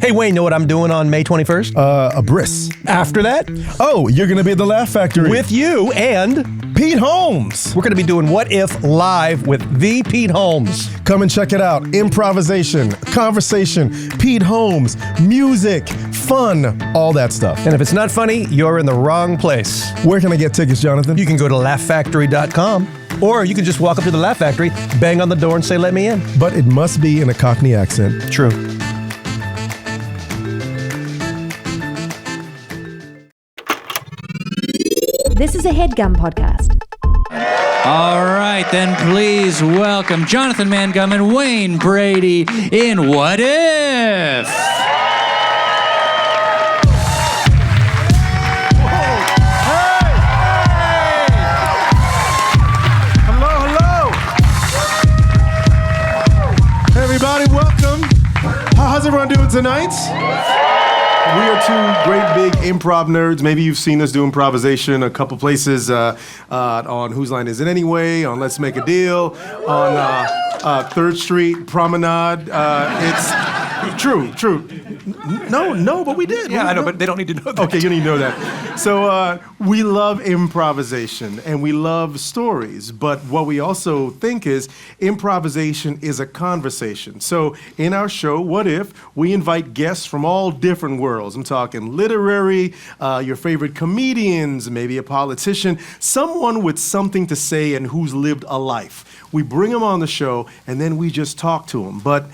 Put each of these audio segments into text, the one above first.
Hey, Wayne, know what I'm doing on May 21st? A bris. After that, Oh, you're gonna be at the Laugh Factory with you and Pete Holmes. we're going to be doing What If live with the Pete Holmes. Come and check it out. Improvisation, conversation, Pete Holmes, music, fun, all that stuff. And if it's not funny, you're in the wrong place. Where can I get tickets, Jonathan? You can go to laughfactory.com, or you can just walk up to the Laugh Factory, bang on the door, and say, "Let me in." But it must be in a Cockney accent. True. This is a Headgum podcast. All right, then please welcome Jonathan Mangum and Wayne Brady in What If? Hello. Hey, everybody, welcome. How's everyone doing tonight? We are two great big improv nerds. Maybe you've seen us do improvisation a couple places on Whose Line Is It Anyway, on Let's Make a Deal, on 3rd Street Promenade. It's true. No, but we did. Yeah, I know, but they don't need to know that. Okay, you need to know that. So we love improvisation and we love stories, but what we also think is improvisation is a conversation. So in our show, What If, we invite guests from all different worlds. I'm talking literary, your favorite comedians, maybe a politician, someone with something to say and who's lived a life. We bring them on the show and then we just talk to them. But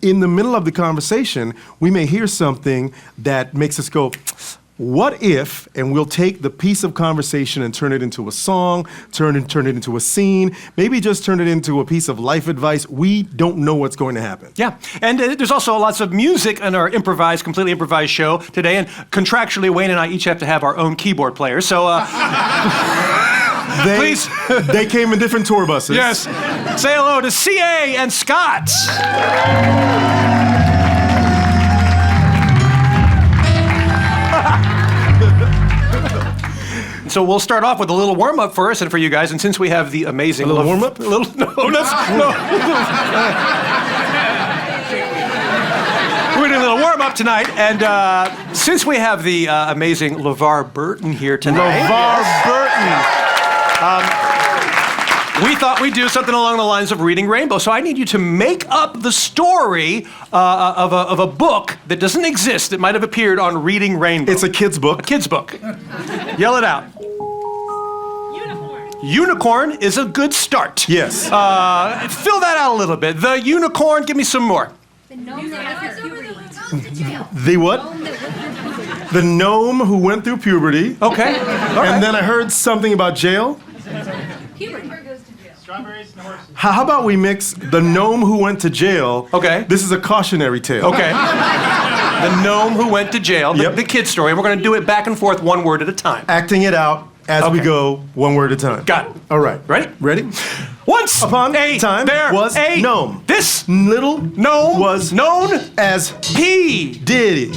in the middle of the conversation, we may hear something that makes us go, what if, and we'll take the piece of conversation and turn it into a song, turn it into a scene, maybe just turn it into a piece of life advice. We don't know what's going to happen. Yeah, and there's also lots of music in our completely improvised show today, and contractually, Wayne and I each have to have our own keyboard player, so please. They came in different tour buses. Yes, say hello to CA and Scott. So we'll start off with a little warm-up for us and for you guys, and since we have the amazing... A little warm-up? No. We're doing a little warm-up tonight, and since we have the amazing LeVar Burton here tonight... LeVar Burton! We thought we'd do something along the lines of Reading Rainbow, so I need you to make up the story of a book that doesn't exist that might have appeared on Reading Rainbow. It's a kid's book. A kid's book. Yell it out. Unicorn is a good start. Yes. Fill that out a little bit. The unicorn, give me some more. The gnome that went through puberty. The what? The gnome who went through puberty. Okay. All right. And then I heard something about jail. Puberty. Strawberries and horses. How about we mix the gnome who went to jail? Okay. This is a cautionary tale. Okay. The gnome who went to jail, the kid story. We're going to do it back and forth, one word at a time. Acting it out as we Okay. go, one word at a time. Got it. All right. Ready? Ready? Once Upon a time there was a gnome. This Little gnome was known as P. Diddy.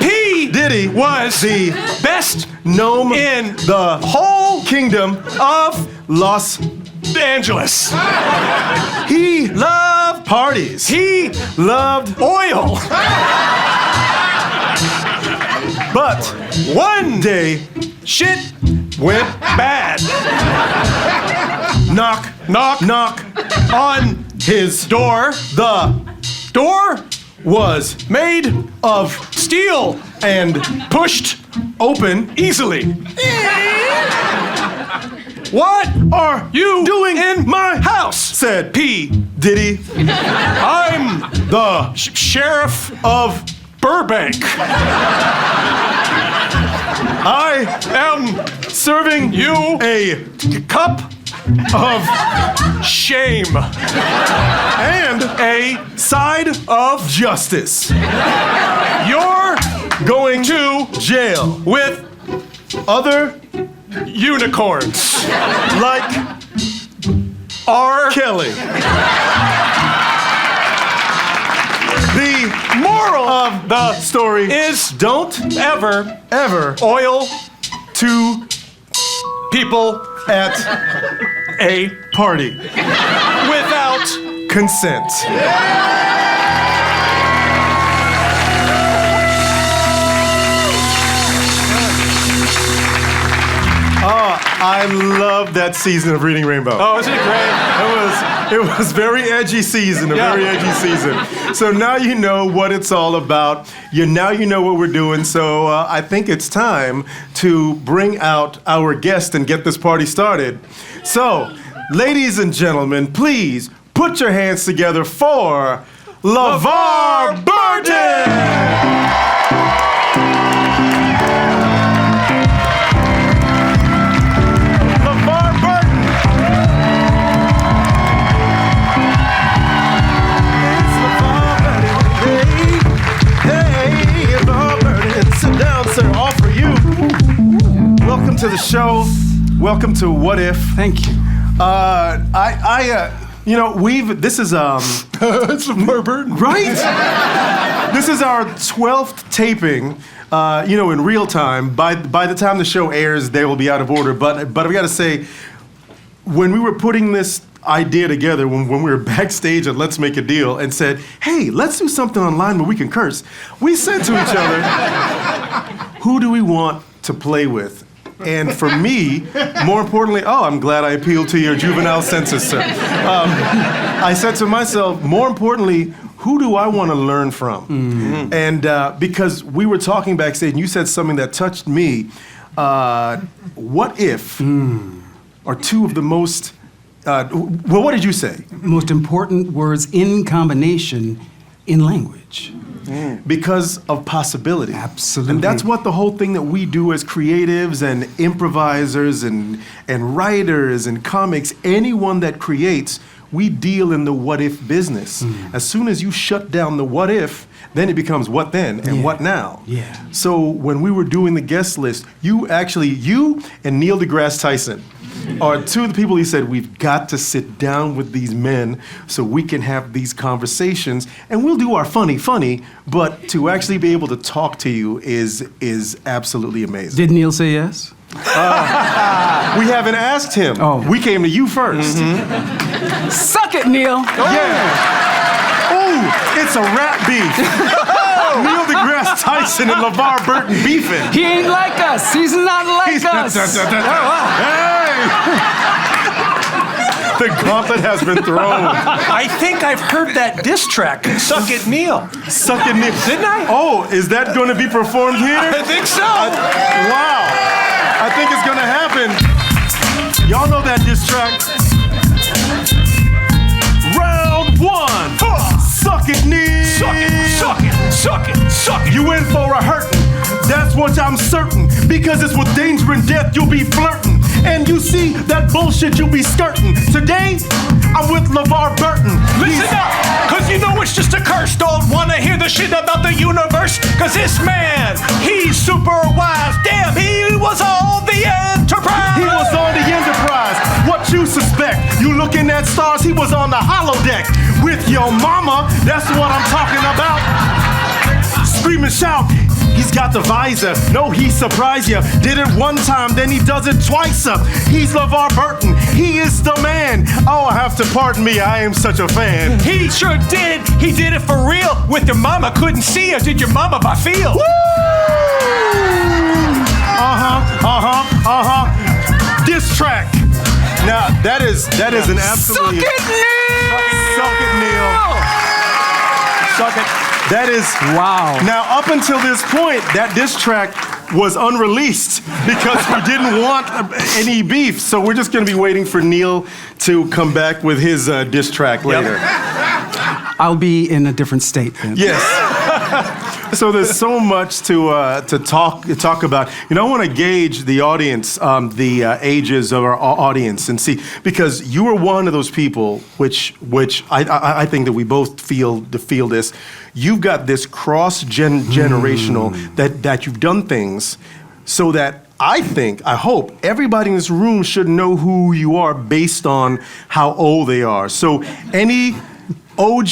P. Diddy was the best gnome in the whole kingdom of Los Angeles. He Loved parties. He Loved oil. but One day shit went bad. knock Knock on his door. the Door was made of steel and pushed open. easily. What are you Doing in my house? said P. Diddy I'm the sheriff of Burbank. I Am serving you a cup of shame and a side of justice. you're Going to jail with other unicorns? like R. Kelly. The Moral of the story is don't ever ever oil to people at A. party Without. consent. Oh, I love that season of Reading Rainbow. Oh, isn't it great? It was very edgy season, very edgy season. So now you know what it's all about. Now you know what we're doing. So I think it's time to bring out our guest and get this party started. So, ladies and gentlemen, please put your hands together for LeVar Burton! Welcome to the show. Welcome to What If. Thank you. This is it's LeVar Burton, right? This is our 12th taping. In real time. By the time the show airs, they will be out of order. But I got to say, when we were putting this idea together, when we were backstage at Let's Make a Deal, and said, "Hey, let's do something online where we can curse," we said to each other, "Who do we want to play with?" And for me, more importantly, I'm glad I appealed to your juvenile senses, sir. I said to myself, more importantly, who do I want to learn from? Mm-hmm. And because we were talking backstage, and you said something that touched me. What if are two of the most, what did you say? Most important words in combination in language. Because of possibility. Absolutely. And that's what the whole thing that we do as creatives and improvisers and writers and comics, anyone that creates, we deal in the what if business. As soon as you shut down the what if, then it becomes what then and what now. Yeah. So when we were doing the guest list, you and Neil deGrasse Tyson are two of the people. He said, we've got to sit down with these men so we can have these conversations, and we'll do our funny, but to actually be able to talk to you is absolutely amazing. Did Neil say yes? We haven't asked him. Oh. We came to you first. Suck it, Neil. Yeah. Ooh, it's a rap beef. Neil deGrasse Tyson and LeVar Burton beefing. He ain't like us. He's not like us. Hey! The gauntlet has been thrown. I think I've heard that diss track, Suck It Neil. Suck it, Neil. Didn't I? Oh, is that going to be performed here? I think so. Wow. I think it's going to happen. Y'all know that diss track. Round one. Suck it, Neil. Suck it, suck it, suck it, suck it. You in for a hurtin'. That's what I'm certain. Because it's with danger and death you'll be flirting. And you see that bullshit you'll be skirting. Today, I'm with LeVar Burton. Listen up, cause you know it's just a curse. Don't wanna hear the shit about the universe. Cause this man, he's super wise. Damn, he was on the Enterprise. He was on the Enterprise. What you suspect? You looking at stars, he was on the holodeck. With your mama, that's what I'm talking about. Scream and shout. He's got the visor. No, he surprised you. Did it one time, then he does it twice. He's LeVar Burton. He is the man. Oh, have to pardon me. I am such a fan. He sure did. He did it for real. With your mama couldn't see her. Did your mama by feel? Woo! Diss track. Now that is an absolutely. Suck it, Neil. Suck it, Neil. Suck it. That is wow. Now, up until this point, that diss track was unreleased because we didn't want any beef. So we're just going to be waiting for Neil to come back with his diss track later. I'll be in a different state then. Yes. So there's so much to talk about. I want to gauge the audience, the ages of our audience, and see, because you are one of those people, which I think that we both feel this. You've got this cross-generational that you've done things so that I hope everybody in this room should know who you are based on how old they are. So any OG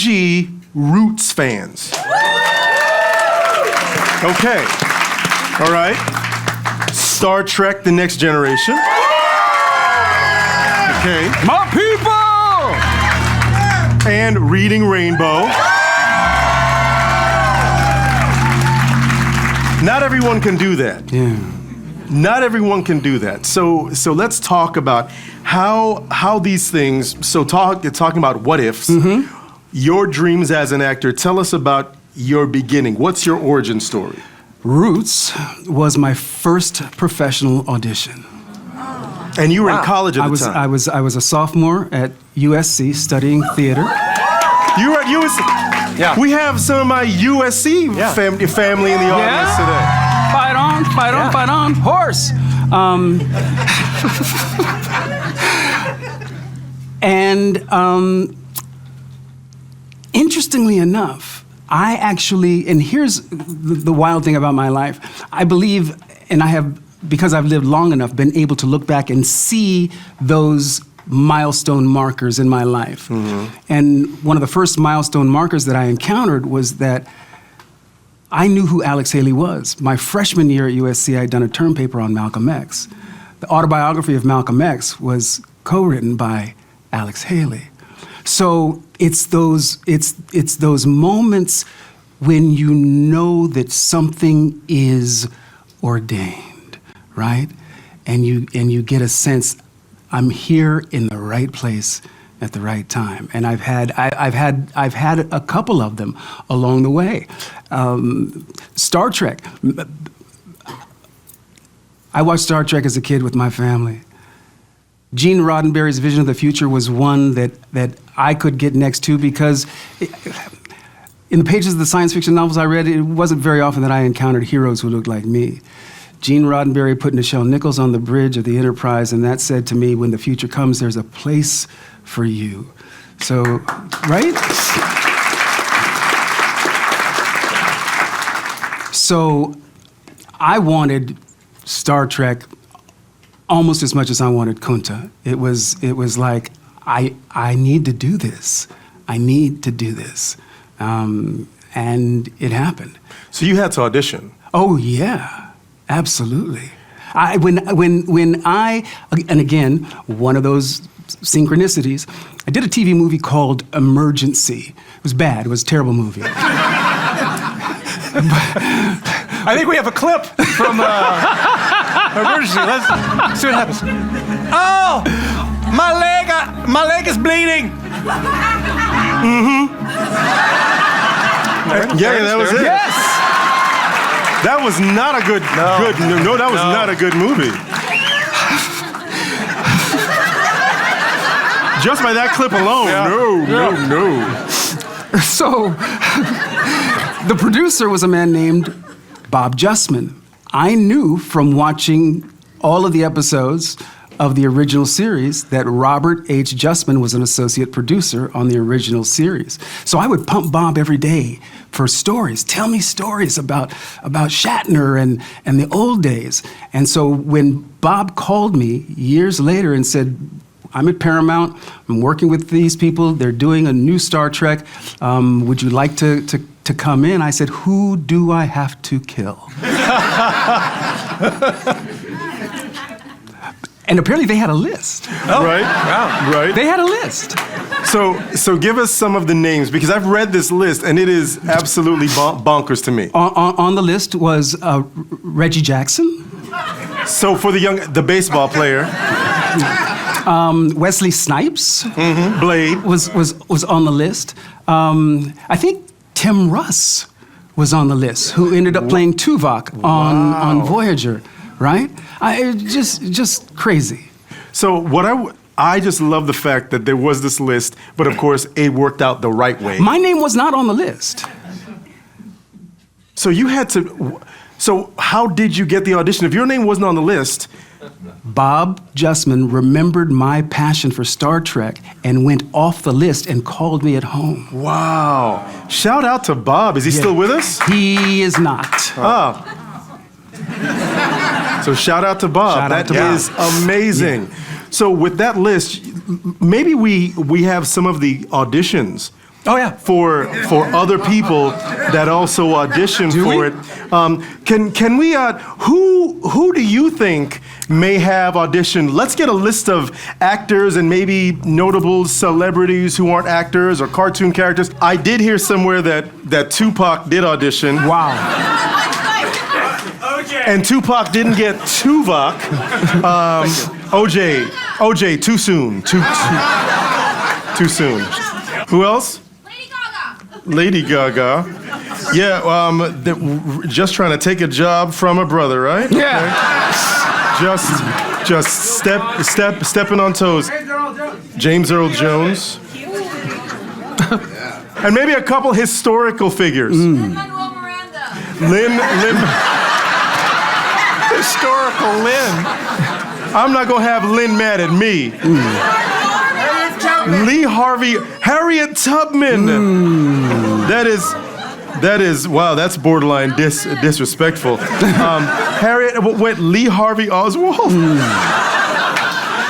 Roots fans? Okay. All right. Star Trek: The Next Generation. Okay. My people! And Reading Rainbow. Not everyone can do that. Yeah. Not everyone can do that. So let's talk about how these things. So talking about what ifs. Your dreams as an actor. Tell us about your beginning. What's your origin story? Roots was my first professional audition. And you were in college at the time. I was a sophomore at USC studying theater. You were at USC. Yeah. We have some of my USC family in the audience today. Fight on, fight on, fight on, horse. Interestingly enough, I actually, and here's the wild thing about my life, I believe, and I have, because I've lived long enough, been able to look back and see those milestone markers in my life. And one of the first milestone markers that I encountered was that I knew who Alex Haley was. My freshman year at USC, I had done a term paper on Malcolm X. The autobiography of Malcolm X was co-written by Alex Haley. So it's those moments when you know that something is ordained, right? And you get a sense, I'm here in the right place at the right time. And I've had a couple of them along the way. Star Trek. I watched Star Trek as a kid with my family. Gene Roddenberry's vision of the future was one that I could get next to because in the pages of the science fiction novels I read, it wasn't very often that I encountered heroes who looked like me. Gene Roddenberry put Nichelle Nichols on the bridge of the Enterprise, and that said to me, when the future comes, there's a place for you. So, right? So, I wanted Star Trek almost as much as I wanted Kunta. It was like, I need to do this. I need to do this. And it happened. So you had to audition. Oh yeah, absolutely. When I, and again, one of those synchronicities, I did a TV movie called Emergency. It was bad, it was a terrible movie. I think we have a clip from Emergency. Let's see what happens. Oh, my leg is bleeding. Yeah, that was it. Yes. That was not a good, that was not a good movie. Just by that clip alone, no. So, the producer was a man named Bob Justman. I knew from watching all of the episodes of the original series that Robert H. Justman was an associate producer on the original series. So I would pump Bob every day for stories. Tell me stories about Shatner and the old days. And so when Bob called me years later and said, I'm at Paramount, I'm working with these people, they're doing a new Star Trek, would you like to come in? I said, who do I have to kill? And apparently they had a list. Oh, right? Wow. Right. They had a list. So give us some of the names, because I've read this list and it is absolutely bonkers to me. On the list was Reggie Jackson. So for the baseball player. Wesley Snipes. Blade. Was on the list. I think Tim Russ was on the list, who ended up playing Tuvok on Voyager, right? Just crazy. So I just love the fact that there was this list, but of course it worked out the right way. My name was not on the list. So you had to. So how did you get the audition? If your name wasn't on the list. Bob Justman remembered my passion for Star Trek and went off the list and called me at home. Wow. Shout out to Bob. Is he still with us? He is not. Oh. So shout out to Bob. That is amazing. Yeah. So with that list, maybe we have some of the auditions Oh, yeah. For other people that also audition for it. Can we? Who do you think may have auditioned? Let's get a list of actors and maybe notable celebrities who aren't actors or cartoon characters. I did hear somewhere that Tupac did audition. Wow. And Tupac didn't get Tuvok. OJ, too soon. Too soon. Who else? Lady Gaga. Yeah, just trying to take a job from a brother, right? Yeah. Okay. Just stepping on toes. James Earl Jones. And maybe a couple historical figures. Lin. Historical Lynn. I'm not gonna have Lynn mad at me. Lee Harvey, Harriet Tubman. That is, wow, that's borderline disrespectful. Harriet, wait, Lee Harvey Oswald?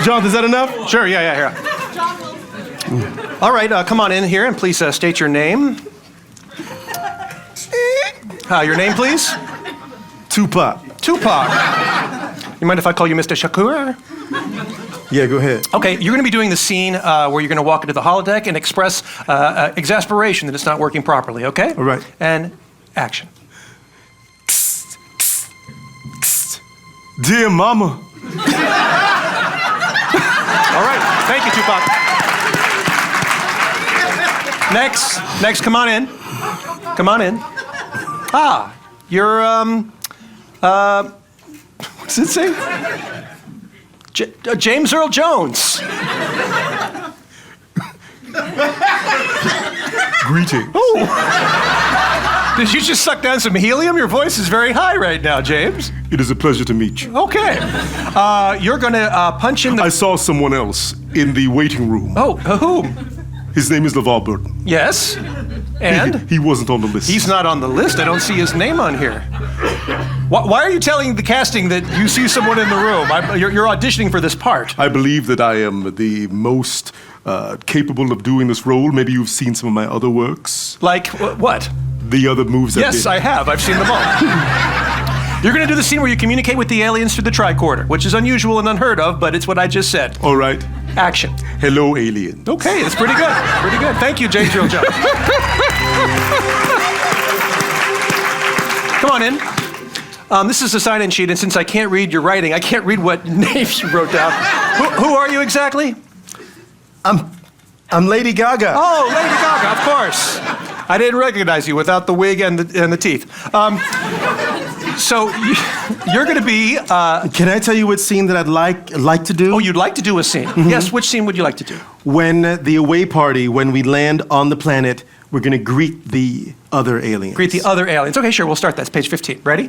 Jonathan, is that enough? Sure, yeah. All right, come on in here and please state your name. Your name, please? Tupac. You mind if I call you Mr. Shakur? Yeah, go ahead. Okay, you're going to be doing the scene where you're going to walk into the holodeck and express exasperation that it's not working properly, okay? All right. And action. Dear Mama. All right, thank you, Tupac. Next, come on in. You're, what does it say? James Earl Jones. Greetings. Oh. Did you just suck down some helium? Your voice is very high right now, James. It is a pleasure to meet you. Okay. You're gonna punch in the... I saw someone else in the waiting room. Oh, whom? His name is LeVar Burton. Yes. And? He wasn't on the list. He's not on the list. I don't see his name on here. Why are you telling the casting that you see someone in the room? You're auditioning for this part. I believe that I am the most capable of doing this role. Maybe you've seen some of my other works. Like what? The other moves I did. Yes, I have. I've seen them all. You're going to do the scene where you communicate with the aliens through the tricorder, which is unusual and unheard of, but it's what I just said. All right. Action. Hello, alien. Okay, that's pretty good. Pretty good. Thank you, James Earl Jones. Come on in. This is a sign-in sheet, and since I can't read your writing, I can't read what names you wrote down. Who are you exactly? I'm Lady Gaga. Oh, Lady Gaga, of course. I didn't recognize you without the wig and the teeth. So you're going to be... Can I tell you what scene that I'd like to do? Oh, you'd like to do a scene? Mm-hmm. Yes, which scene would you like to do? When the away party, when we land on the planet, we're going to greet the other aliens. Greet the other aliens. Okay, sure, we'll start that. It's page 15. Ready?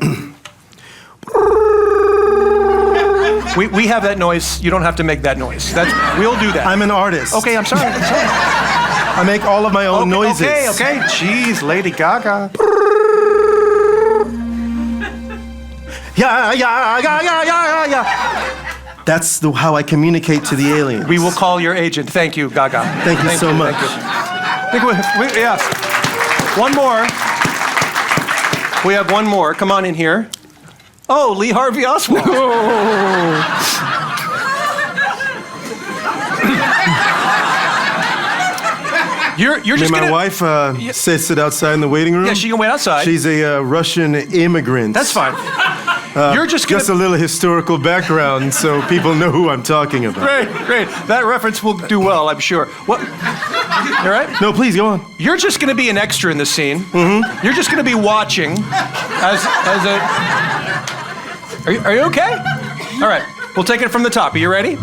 We have that noise. You don't have to make that noise. We'll do that. I'm an artist. Okay, I'm sorry. I make all of my own noises. Okay. Jeez, Lady Gaga. Yeah. That's how I communicate to the aliens. We will call your agent. Thank you, Gaga. Thank you so much. Thank you. Yeah. One more. We have one more. Come on in here. Oh, Lee Harvey Oswald. You're just my wife sit outside in the waiting room. Yeah, she can wait outside. She's a Russian immigrant. That's fine. You're just a little historical background so people know who I'm talking about. Great. That reference will do well, I'm sure. What? You all right? No, please go on. You're just going to be an extra in this scene. Mm-hmm. You're just going to be watching as a. Are you okay? All right. We'll take it from the top. Are you ready?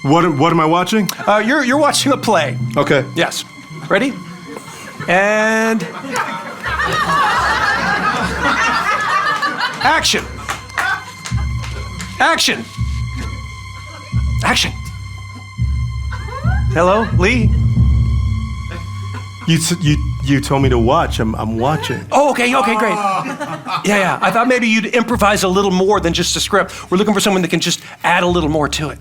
What am I watching? You're watching a play. Okay. Yes. Ready? And action. Hello, Lee. You told me to watch. I'm watching. Oh, okay, great. Yeah. I thought maybe you'd improvise a little more than just a script. We're looking for someone that can just add a little more to it.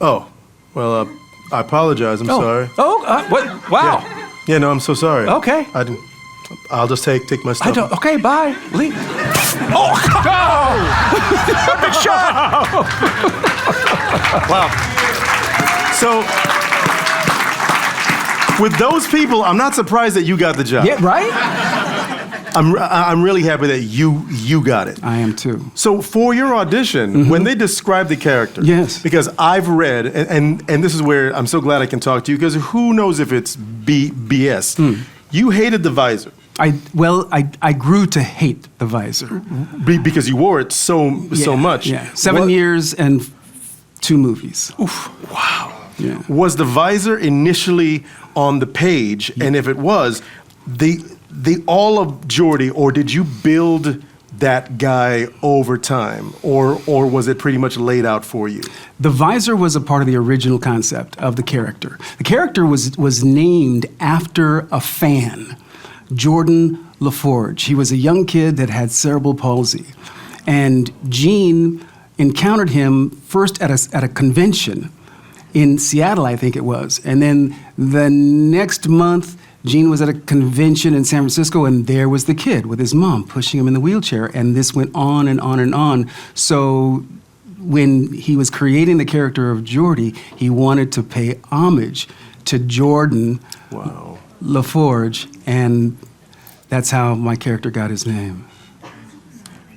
Oh, well, I apologize. I'm sorry. Oh, what? Wow. Yeah. Yeah, no, I'm so sorry. Okay. I'll just take my stuff. Okay, bye. Leave. Oh, go! Good shot! Wow. So, with those people, I'm not surprised that you got the job. Yeah, right? I'm really happy that you got it. I am too. So for your audition, when they describe the character, Yes. because I've read, and this is where I'm so glad I can talk to you, because who knows if it's BS. You hated the visor. I grew to hate the visor. Because you wore it so much. Yeah, 7 years and 2 movies. Oof, wow. Yeah. Was the visor initially on the page, and if it was, the all of Geordi, or did you build that guy over time, or was it pretty much laid out for you? The visor was a part of the original concept of the character. The character was named after a fan, Jordan LaForge. He was a young kid that had cerebral palsy, and Gene encountered him first at a convention in Seattle, I think it was, and then the next month, Gene was at a convention in San Francisco, and there was the kid with his mom pushing him in the wheelchair, and this went on and on and on. So when he was creating the character of Geordi, he wanted to pay homage to Jordan LaForge, and that's how my character got his name.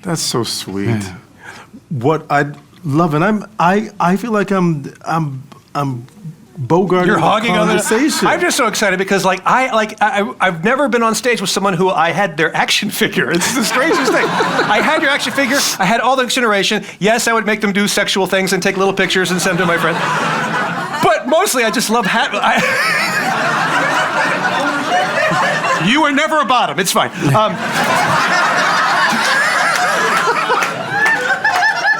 That's so sweet. Yeah. What I love, and I feel like I'm bogarting You're the hogging on the conversation. I'm just so excited because I've never been on stage with someone who I had their action figure. It's the strangest thing. I had your action figure. I had all the generation. Yes, I would make them do sexual things and take little pictures and send them to my friends. But mostly, I just love You were never a bottom. It's fine.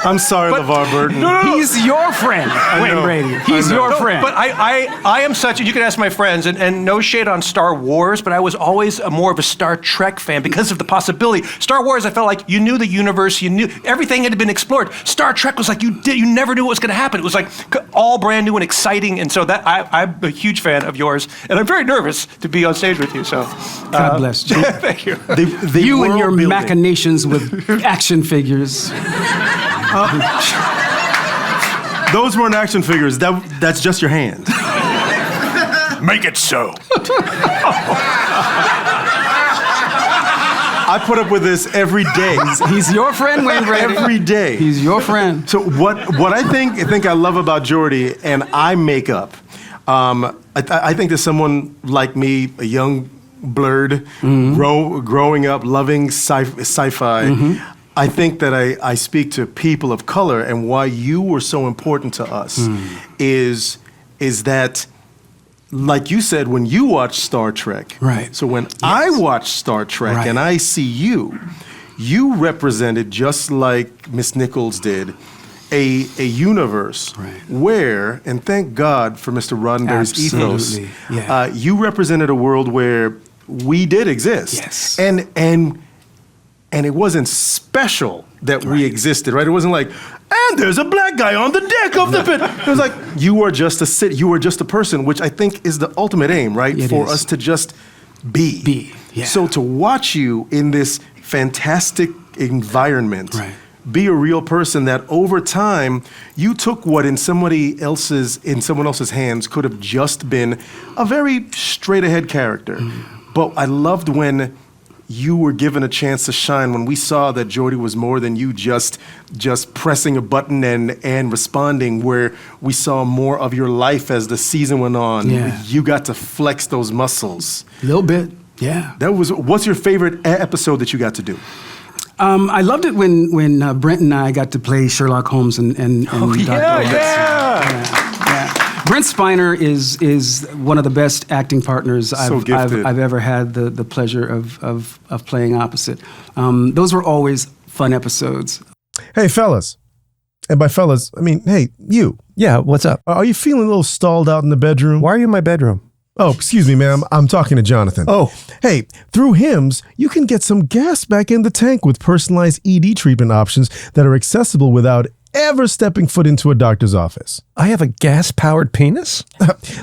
I'm sorry, LeVar Burton. No. He's your friend, Wayne know. Brady. He's I know. your No, friend. But I am such, you can ask my friends, and no shade on Star Wars, but I was always more of a Star Trek fan because of the possibility. Star Wars, I felt like you knew the universe, you knew everything had been explored. Star Trek was like you never knew what was going to happen. It was like all brand new and exciting, and so that I'm a huge fan of yours, and I'm very nervous to be on stage with you. So God bless you. thank you. The You and your world building. machinations with action figures. Those weren't action figures. That's just your hand. Make it so. I put up with this every day. He's your friend, Wayne Brady. Every day. He's your friend. So what I think I love about Geordi, and I make up, I think that someone like me, a young blurred, growing up, loving sci-fi, I think that I speak to people of color, and why you were so important to us is that, like you said, when you watch Star Trek. Right. So when I watch Star Trek Right. and I see you represented, just like Miss Nichols did, a universe where, and thank God for Mr. Roddenberry's ethos, Absolutely. Yeah. you represented a world where we did exist. Yes. And it wasn't special that we existed, right? It wasn't like, and there's a black guy on the deck of the pit. It was like, you were just a person, which I think is the ultimate aim, right? It For is. us to just be. Be, yeah. So to watch you in this fantastic environment, Right. be a real person that over time, you took what in someone else's hands could have just been a very straight ahead character. But I loved when you were given a chance to shine, when we saw that Geordi was more than you just pressing a button and responding, where we saw more of your life as the season went on. Yeah. You got to flex those muscles. A little bit, yeah. What's your favorite episode that you got to do? I loved it when Brent and I got to play Sherlock Holmes and Dr. Yeah. Brent Spiner is one of the best acting partners So gifted. I've ever had the pleasure of playing opposite. Those were always fun episodes. Hey, fellas. And by fellas, I mean, hey, you. Yeah, what's up? Are you feeling a little stalled out in the bedroom? Why are you in my bedroom? Oh, excuse me, ma'am. I'm talking to Jonathan. Oh. Hey, through Hims, you can get some gas back in the tank with personalized ED treatment options that are accessible without ever stepping foot into a doctor's office. I have a gas-powered penis?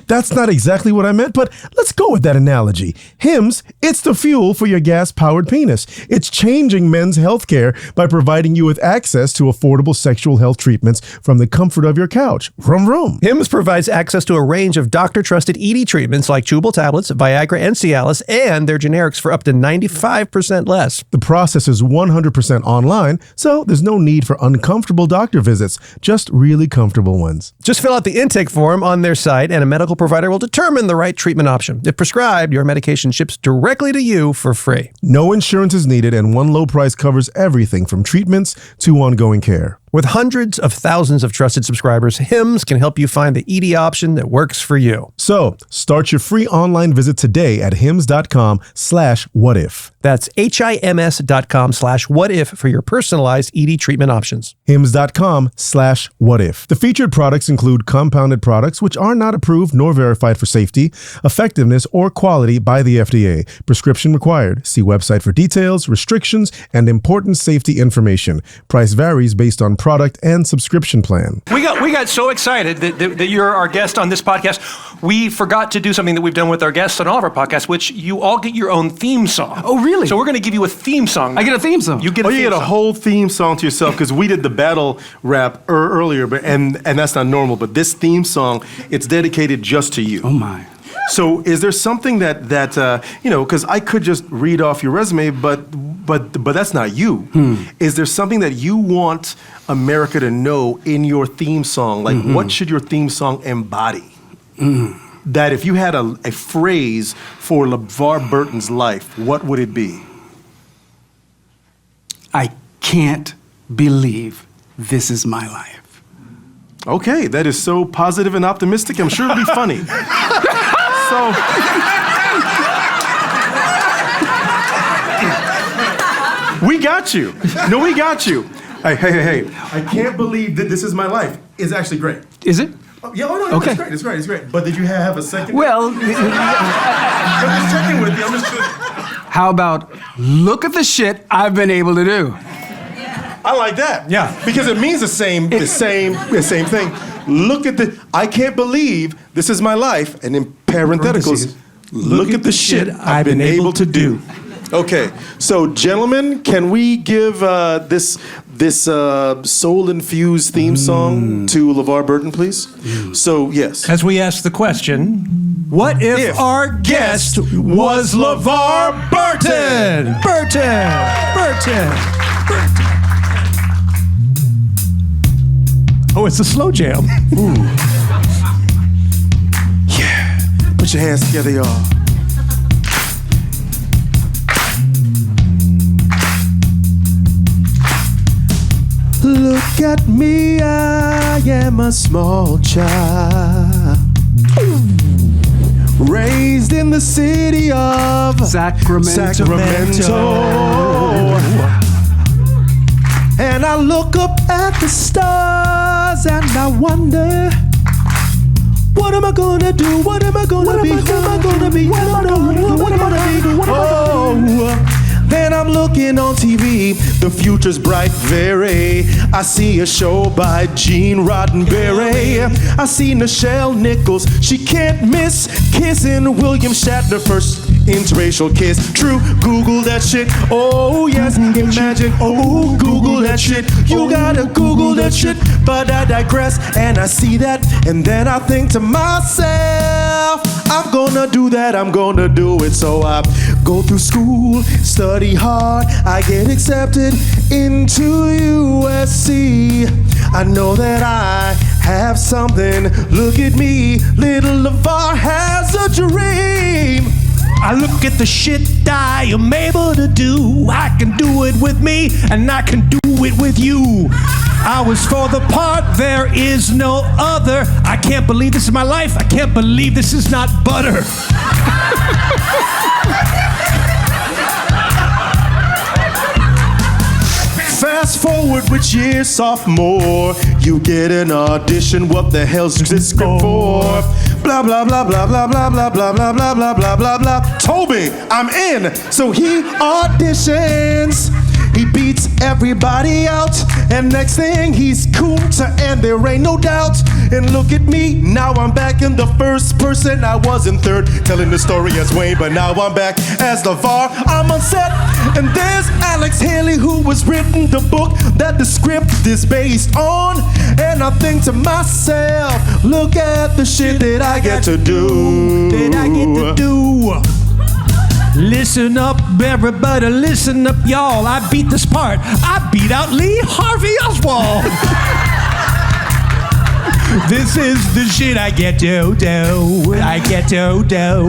That's not exactly what I meant, but let's go with that analogy. Hims, it's the fuel for your gas-powered penis. It's changing men's healthcare by providing you with access to affordable sexual health treatments from the comfort of your couch. Vroom, vroom. Hims provides access to a range of doctor-trusted ED treatments like chewable tablets, Viagra, and Cialis, and their generics for up to 95% less. The process is 100% online, so there's no need for uncomfortable doctor visits, just really comfortable ones. Just fill out the intake form on their site, and a medical provider will determine the right treatment option. If prescribed, your medication ships directly to you for free. No insurance is needed, and one low price covers everything from treatments to ongoing care. With hundreds of thousands of trusted subscribers, Hims can help you find the ED option that works for you. So, start your free online visit today at hims.com/whatif. That's HIMS.com/whatif for your personalized ED treatment options. hims.com/whatif. The featured products include compounded products which are not approved nor verified for safety, effectiveness, or quality by the FDA. Prescription required. See website for details, restrictions, and important safety information. Price varies based on product and subscription plan. We got so excited that you're our guest on this podcast. We forgot to do something that we've done with our guests on all of our podcasts, which you all get your own theme song. Oh, really? So we're going to give you a theme song. I get a theme song. You get Oh, a you theme get a song. whole theme song to yourself because we did the battle rap earlier, but and that's not normal. But this theme song, it's dedicated just to you. Oh, my. So, is there something that because I could just read off your resume, but that's not you. Is there something that you want America to know in your theme song? Like, what should your theme song embody? That if you had a phrase for LeVar Burton's life, what would it be? I can't believe this is my life. Okay, that is so positive and optimistic. I'm sure it'll be funny. So, we got you. No, we got you. Hey. I can't believe that this is my life. It's actually great. Is it? Oh, yeah, no, Okay. it's great. But did you have a second? Well, I'm just checking with you. how about look at the shit I've been able to do? I like that. Yeah. Because it means the same thing. Look at I can't believe this is my life. And in parentheticals, look at the shit I've been able to do. Okay, so gentlemen, can we give this soul-infused theme song to LeVar Burton, please? So, yes. As we ask the question, what if our guest was LeVar Burton? Burton. Oh, it's a slow jam. Yeah. Put your hands together, y'all. Look at me, I am a small child, raised in the city of Sacramento. And I look up at the stars and I wonder, what am I gonna do? What am I gonna be? Who am I gonna be? What am I gonna do? What am I gonna be? Oh. Then I'm looking on TV, the future's bright, very. I see a show by Gene Roddenberry. I see Nichelle Nichols, she can't miss kissing William Shatner, first interracial kiss. True, Google that shit. Oh yes, imagine. Oh, Google that shit. You gotta Google that shit. But I digress, and I see that, and then I think to myself, I'm gonna do that, I'm gonna do it. So I go through school, study hard, I get accepted into USC. I know that I have something. Look at me, little LeVar has a dream. I look at the shit I am able to do. I can do it with me, and I can do it with you. I was for the part, there is no other. I can't believe this is my life. I can't believe this is not butter. Fast forward which year, sophomore, you get an audition. What the hell's this script for? Blah blah blah blah blah blah blah blah blah blah blah blah blah blah. Toby, I'm in. So he auditions. He beats everybody out, and next thing he's cooler, and there ain't no doubt. And look at me, now I'm back in the first person. I was in third, telling the story as Wayne, but now I'm back as LeVar. I'm on set, and there's Alex Haley, who was written the book that the script is based on. And I think to myself, look at the shit that I get to do. Listen up, everybody, listen up, y'all. I beat this part. I beat out Lee Harvey Oswald. This is the shit I get to do. I get to do.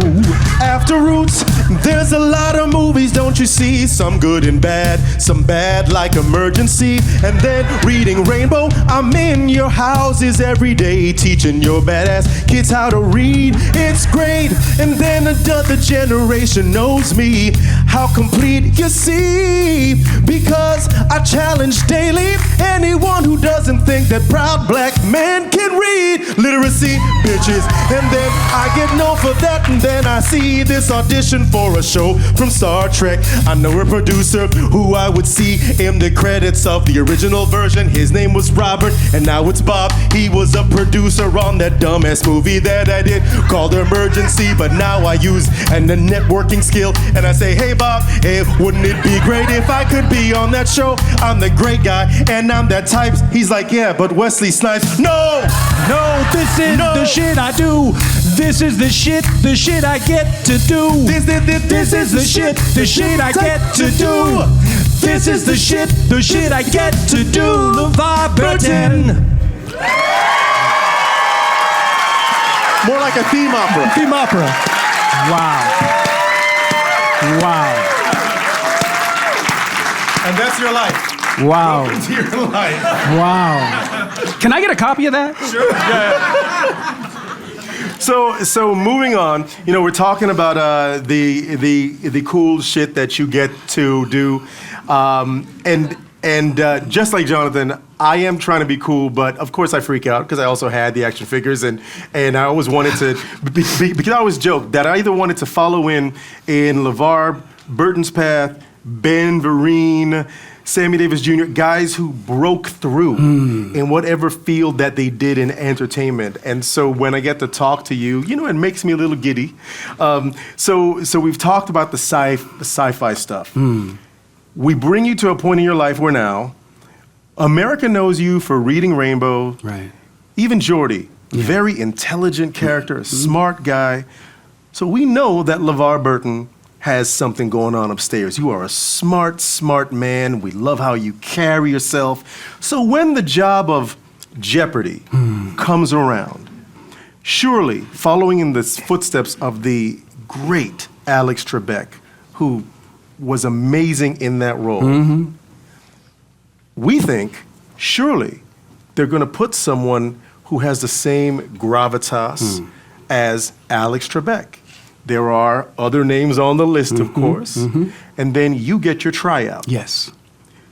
After Roots, there's a lot of movies, don't you see? Some good and bad, some bad like Emergency. And then Reading Rainbow, I'm in your houses every day, teaching your badass kids how to read. It's great. And then another generation knows me. How complete, you see? Because I challenge daily anyone who doesn't think that proud black men can read. Literacy, bitches. And then I get known for that, and then I see this audition for a show from Star Trek. I know a producer who I would see in the credits of the original version. His name was Robert, and now it's Bob. He was a producer on that dumbass movie that I did called Emergency, but now I use a networking skill, and I say, hey Bob, hey, wouldn't it be great if I could be on that show? I'm the great guy, and I'm that type. He's like, yeah, but Wesley Snipes, no, This is the shit I do. This is the shit I get to do. This is the shit I get to do. This is the shit I get to do. LeVar Burton. more like a theme opera. Theme opera. Wow. And that's your life. Wow. Welcome to your life. Wow. Can I get a copy of that? Sure. Yeah. So moving on, you know, we're talking about the cool shit that you get to do, and just like Jonathan, I am trying to be cool, but of course I freak out because I also had the action figures, and I always wanted to because I always joke that I either wanted to follow in LeVar Burton's path, Ben Vereen, Sammy Davis Jr., guys who broke through in whatever field that they did in entertainment. And so when I get to talk to you, you know, it makes me a little giddy. So we've talked about the sci-fi stuff. We bring you to a point in your life where now America knows you for Reading Rainbow. Right. Even Geordie, very intelligent character, a smart guy. So we know that LeVar Burton has something going on upstairs. You are a smart, smart man. We love how you carry yourself. So when the job of Jeopardy comes around, surely following in the footsteps of the great Alex Trebek, who was amazing in that role, we think surely they're going to put someone who has the same gravitas as Alex Trebek. There are other names on the list, of course, and then you get your tryout. Yes.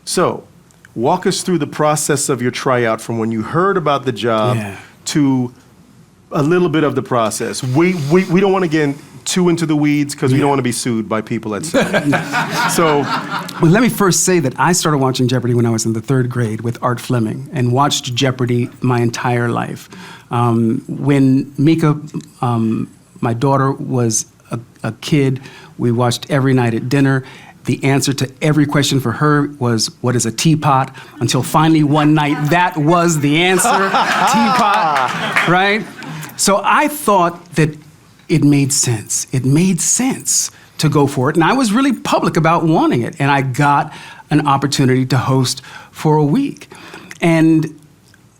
So, walk us through the process of your tryout from when you heard about the job to a little bit of the process. We don't want to get too into the weeds because we don't want to be sued by people at So, Well, let me first say that I started watching Jeopardy when I was in the 3rd grade with Art Fleming and watched Jeopardy my entire life. When Mika, my daughter, was a kid, we watched every night at dinner. The answer to every question for her was, what is a teapot? Until finally one night, that was the answer, teapot, right? So I thought that it made sense. It made sense to go for it. And I was really public about wanting it. And I got an opportunity to host for a week. And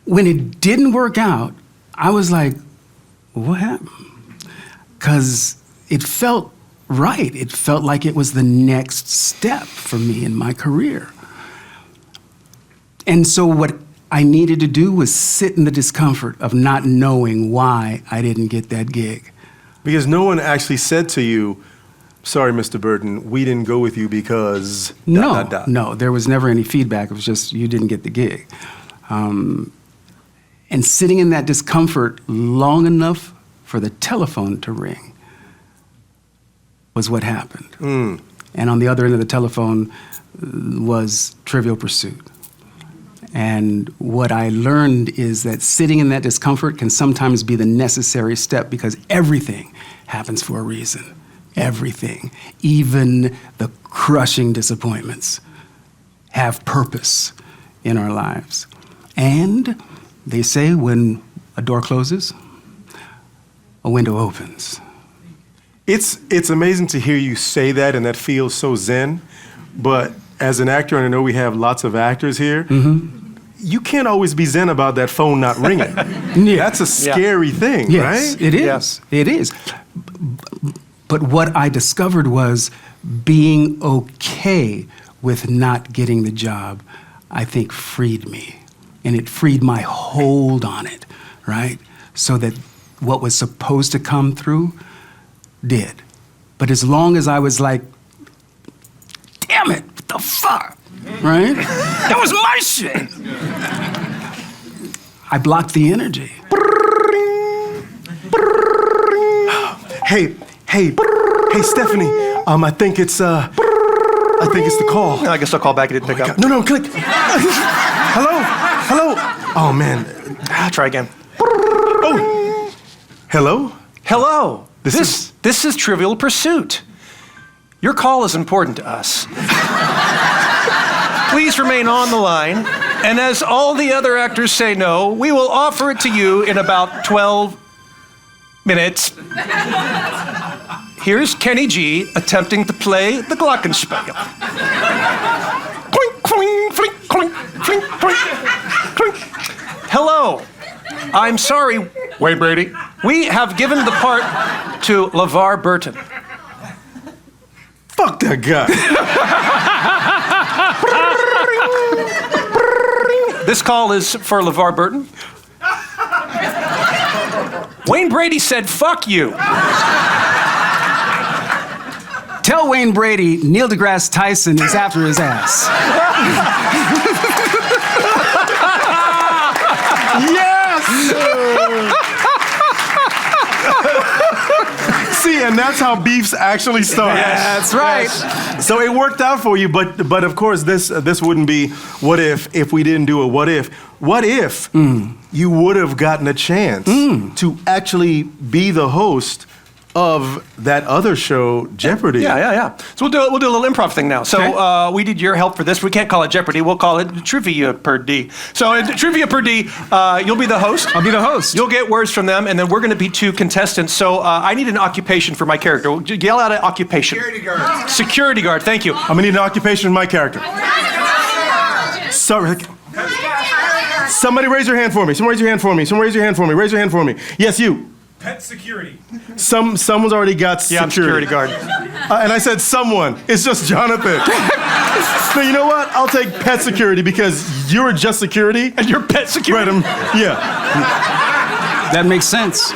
when it didn't work out, I was like, what happened? Because it felt right. It felt like it was the next step for me in my career. And so what I needed to do was sit in the discomfort of not knowing why I didn't get that gig. because no one actually said to you, sorry, Mr. Burton, we didn't go with you because No, there was never any feedback. It was just, you didn't get the gig. And sitting in that discomfort long enough for the telephone to ring was what happened. And on the other end of the telephone was Trivial Pursuit. And what I learned is that sitting in that discomfort can sometimes be the necessary step, because everything happens for a reason. Everything, even the crushing disappointments, have purpose in our lives. And they say when a door closes, a window opens. It's amazing to hear you say that, and that feels so zen. But as an actor, and I know we have lots of actors here, you can't always be zen about that phone not ringing. That's a scary thing, Yes, right? it is. It is. But what I discovered was being okay with not getting the job, I think, freed me. And it freed my hold on it, right? So that what was supposed to come through did. But as long as I was like, damn it, what the fuck, right? That was my shit. I blocked the energy. Hey, Stephanie. I think it's the call. I guess I'll call back. It didn't pick up. No, click. Hello. Oh man. Try again. Oh. Hello. Hello. This is Trivial Pursuit. Your call is important to us. Please remain on the line, and as all the other actors say no, we will offer it to you in about 12 minutes. Here's Kenny G attempting to play the glockenspiel. Clink, clink, flink, clink, flink, clink, clink. Hello. I'm sorry, Wayne Brady. We have given the part to LeVar Burton. Fuck that guy. This call is for LeVar Burton. Wayne Brady said, fuck you. Tell Wayne Brady Neil deGrasse Tyson is after his ass. Yes! See, and that's how beefs actually start. That's right. So it worked out for you, but of course this wouldn't be what if we didn't do a what if. What if you would have gotten a chance to actually be the host of that other show, Jeopardy? Yeah. So we'll do a little improv thing now. So we need your help for this. We can't call it Jeopardy. We'll call it Trivia Per D. So in Trivia Per D, you'll be the host. I'll be the host. You'll get words from them, and then we're going to be two contestants. So I need an occupation for my character. Yell out an occupation. Security guard. Security guard. Thank you. I'm gonna need an occupation for my character. Sorry. Somebody raise your hand for me. Someone raise your hand for me. Raise your hand for me. Yes, you. Pet security. Someone's already got security. Yeah, I'm security guard. And I said someone. It's just Jonathan. So you know what? I'll take pet security because you're just security. And you're pet security. Right, yeah. That makes sense.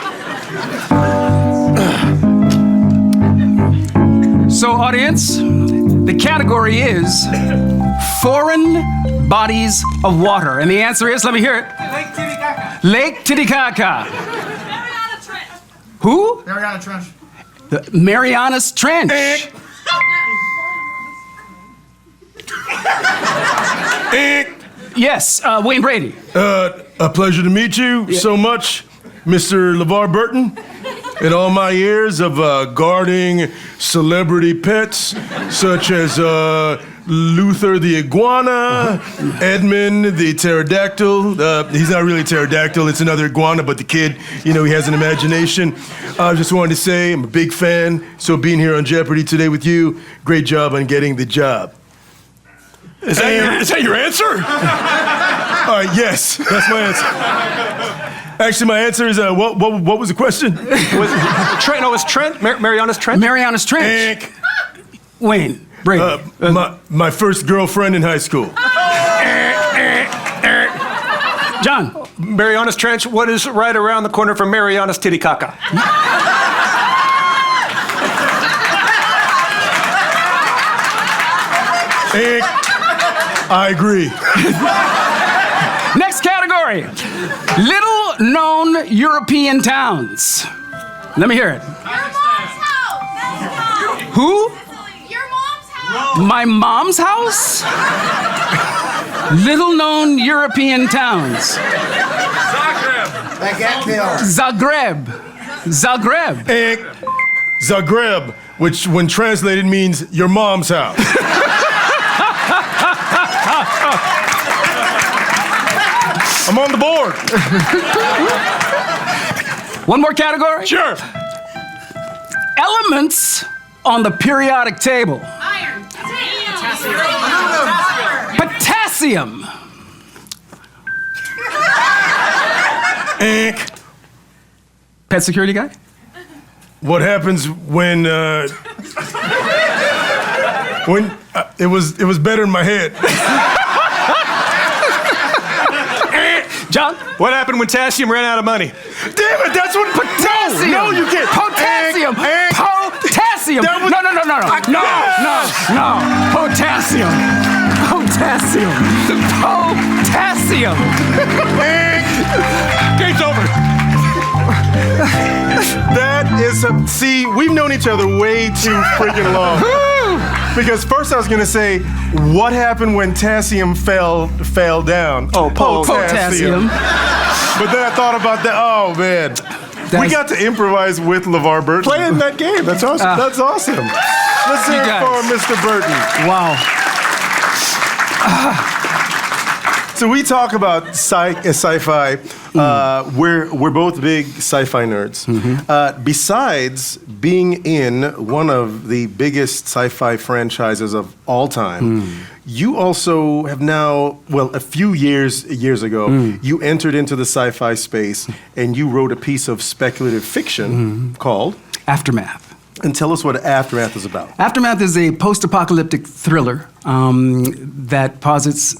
So, audience, the category is foreign bodies of water. And the answer is, let me hear it. Lake Titicaca. Lake Titicaca. Mariana Trench. Who? Mariana Trench. The Marianas Trench. Yes, Wayne Brady. A pleasure to meet you so much, Mr. LeVar Burton. In all my years of guarding celebrity pets, such as Luther the iguana, Edmund the pterodactyl. He's not really a pterodactyl, it's another iguana, but the kid, you know, he has an imagination. I just wanted to say I'm a big fan, so being here on Jeopardy today with you, great job on getting the job. Is that your answer? Yes, that's my answer. Actually, my answer is, what was the question? Was Trent? Mariana's Trench? Marianas Trench. Wayne Brady. My first girlfriend in high school. John. Mariana's Trench, what is right around the corner from Mariana's Titicaca? I agree. Next category. Little known European towns. Let me hear it. Your mom's house. Who? Your mom's house. My mom's house? Little known European towns. Zagreb. Zagreb, which when translated means your mom's house. I'm on the board. One more category? Sure. Elements on the periodic table. Iron. Potassium. Pet security guy? What happens when it was better in my head? John? What happened when Potassium ran out of money? Damn it, that's what Potassium. No, you can't. Potassium. Potassium. That was- No. Potassium. Game's over. That is see, we've known each other way too freaking long. Because first I was gonna say, what happened when Potassium fell down? Oh, Potassium. But then I thought about that. Oh man, we got to improvise with LeVar Burton playing that game. That's awesome. That's awesome. Let's hear it for Mr. Burton. Wow. So we talk about sci-fi. We're both big sci-fi nerds. Besides being in one of the biggest sci-fi franchises of all time, you also have now, well, a few years ago, you entered into the sci-fi space and you wrote a piece of speculative fiction called Aftermath. And tell us what Aftermath is about. Aftermath is a post-apocalyptic thriller that posits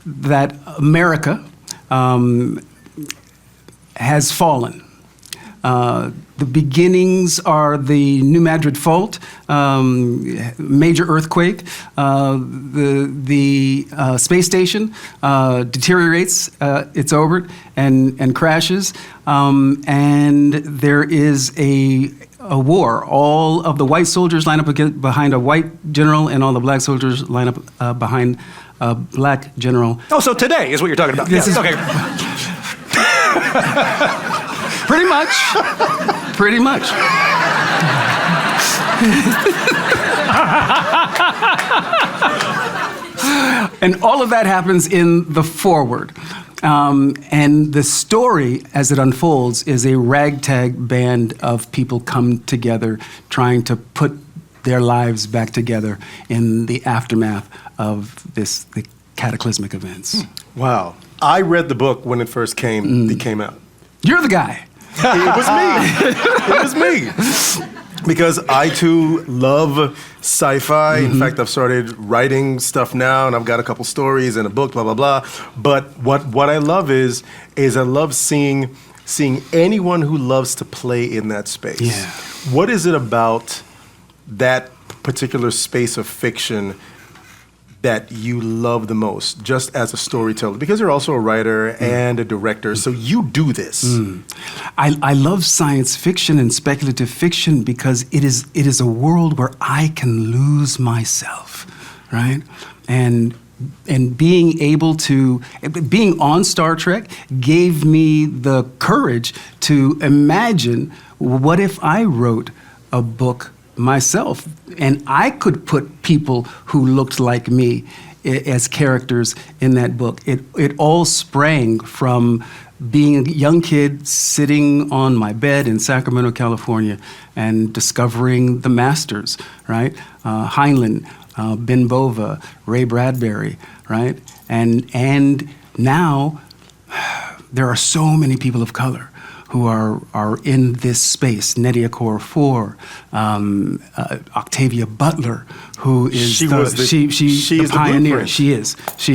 that America has fallen. The beginnings are the New Madrid Fault, major earthquake. The space station deteriorates its orbit and crashes, and there is a war. All of the white soldiers line up behind a white general, and all the black soldiers line up behind a black general. Oh, so today is what you're talking about. This is- okay. Pretty much. And all of that happens in the foreword. And the story, as it unfolds, is a ragtag band of people come together trying to put their lives back together in the aftermath of the cataclysmic events. Wow. I read the book when it first came out. You're the guy. It was me. Because I too love sci-fi. In fact, I've started writing stuff now, and I've got a couple stories and a book, blah blah blah. But what I love is I love seeing anyone who loves to play in that space. Yeah. What is it about that particular space of fiction that you love the most, just as a storyteller? Because you're also a writer and a director, so you do this. I love science fiction and speculative fiction because it is a world where I can lose myself, right? And being on Star Trek gave me the courage to imagine, what if I wrote a book myself, and I could put people who looked like me as characters in that book. It all sprang from being a young kid sitting on my bed in Sacramento, California, and discovering the masters, right? Heinlein, Ben Bova, Ray Bradbury, right? And now there are so many people of color who are in this space. Nnedi Okorafor, Octavia Butler, who is She the is the pioneer. blueprint. She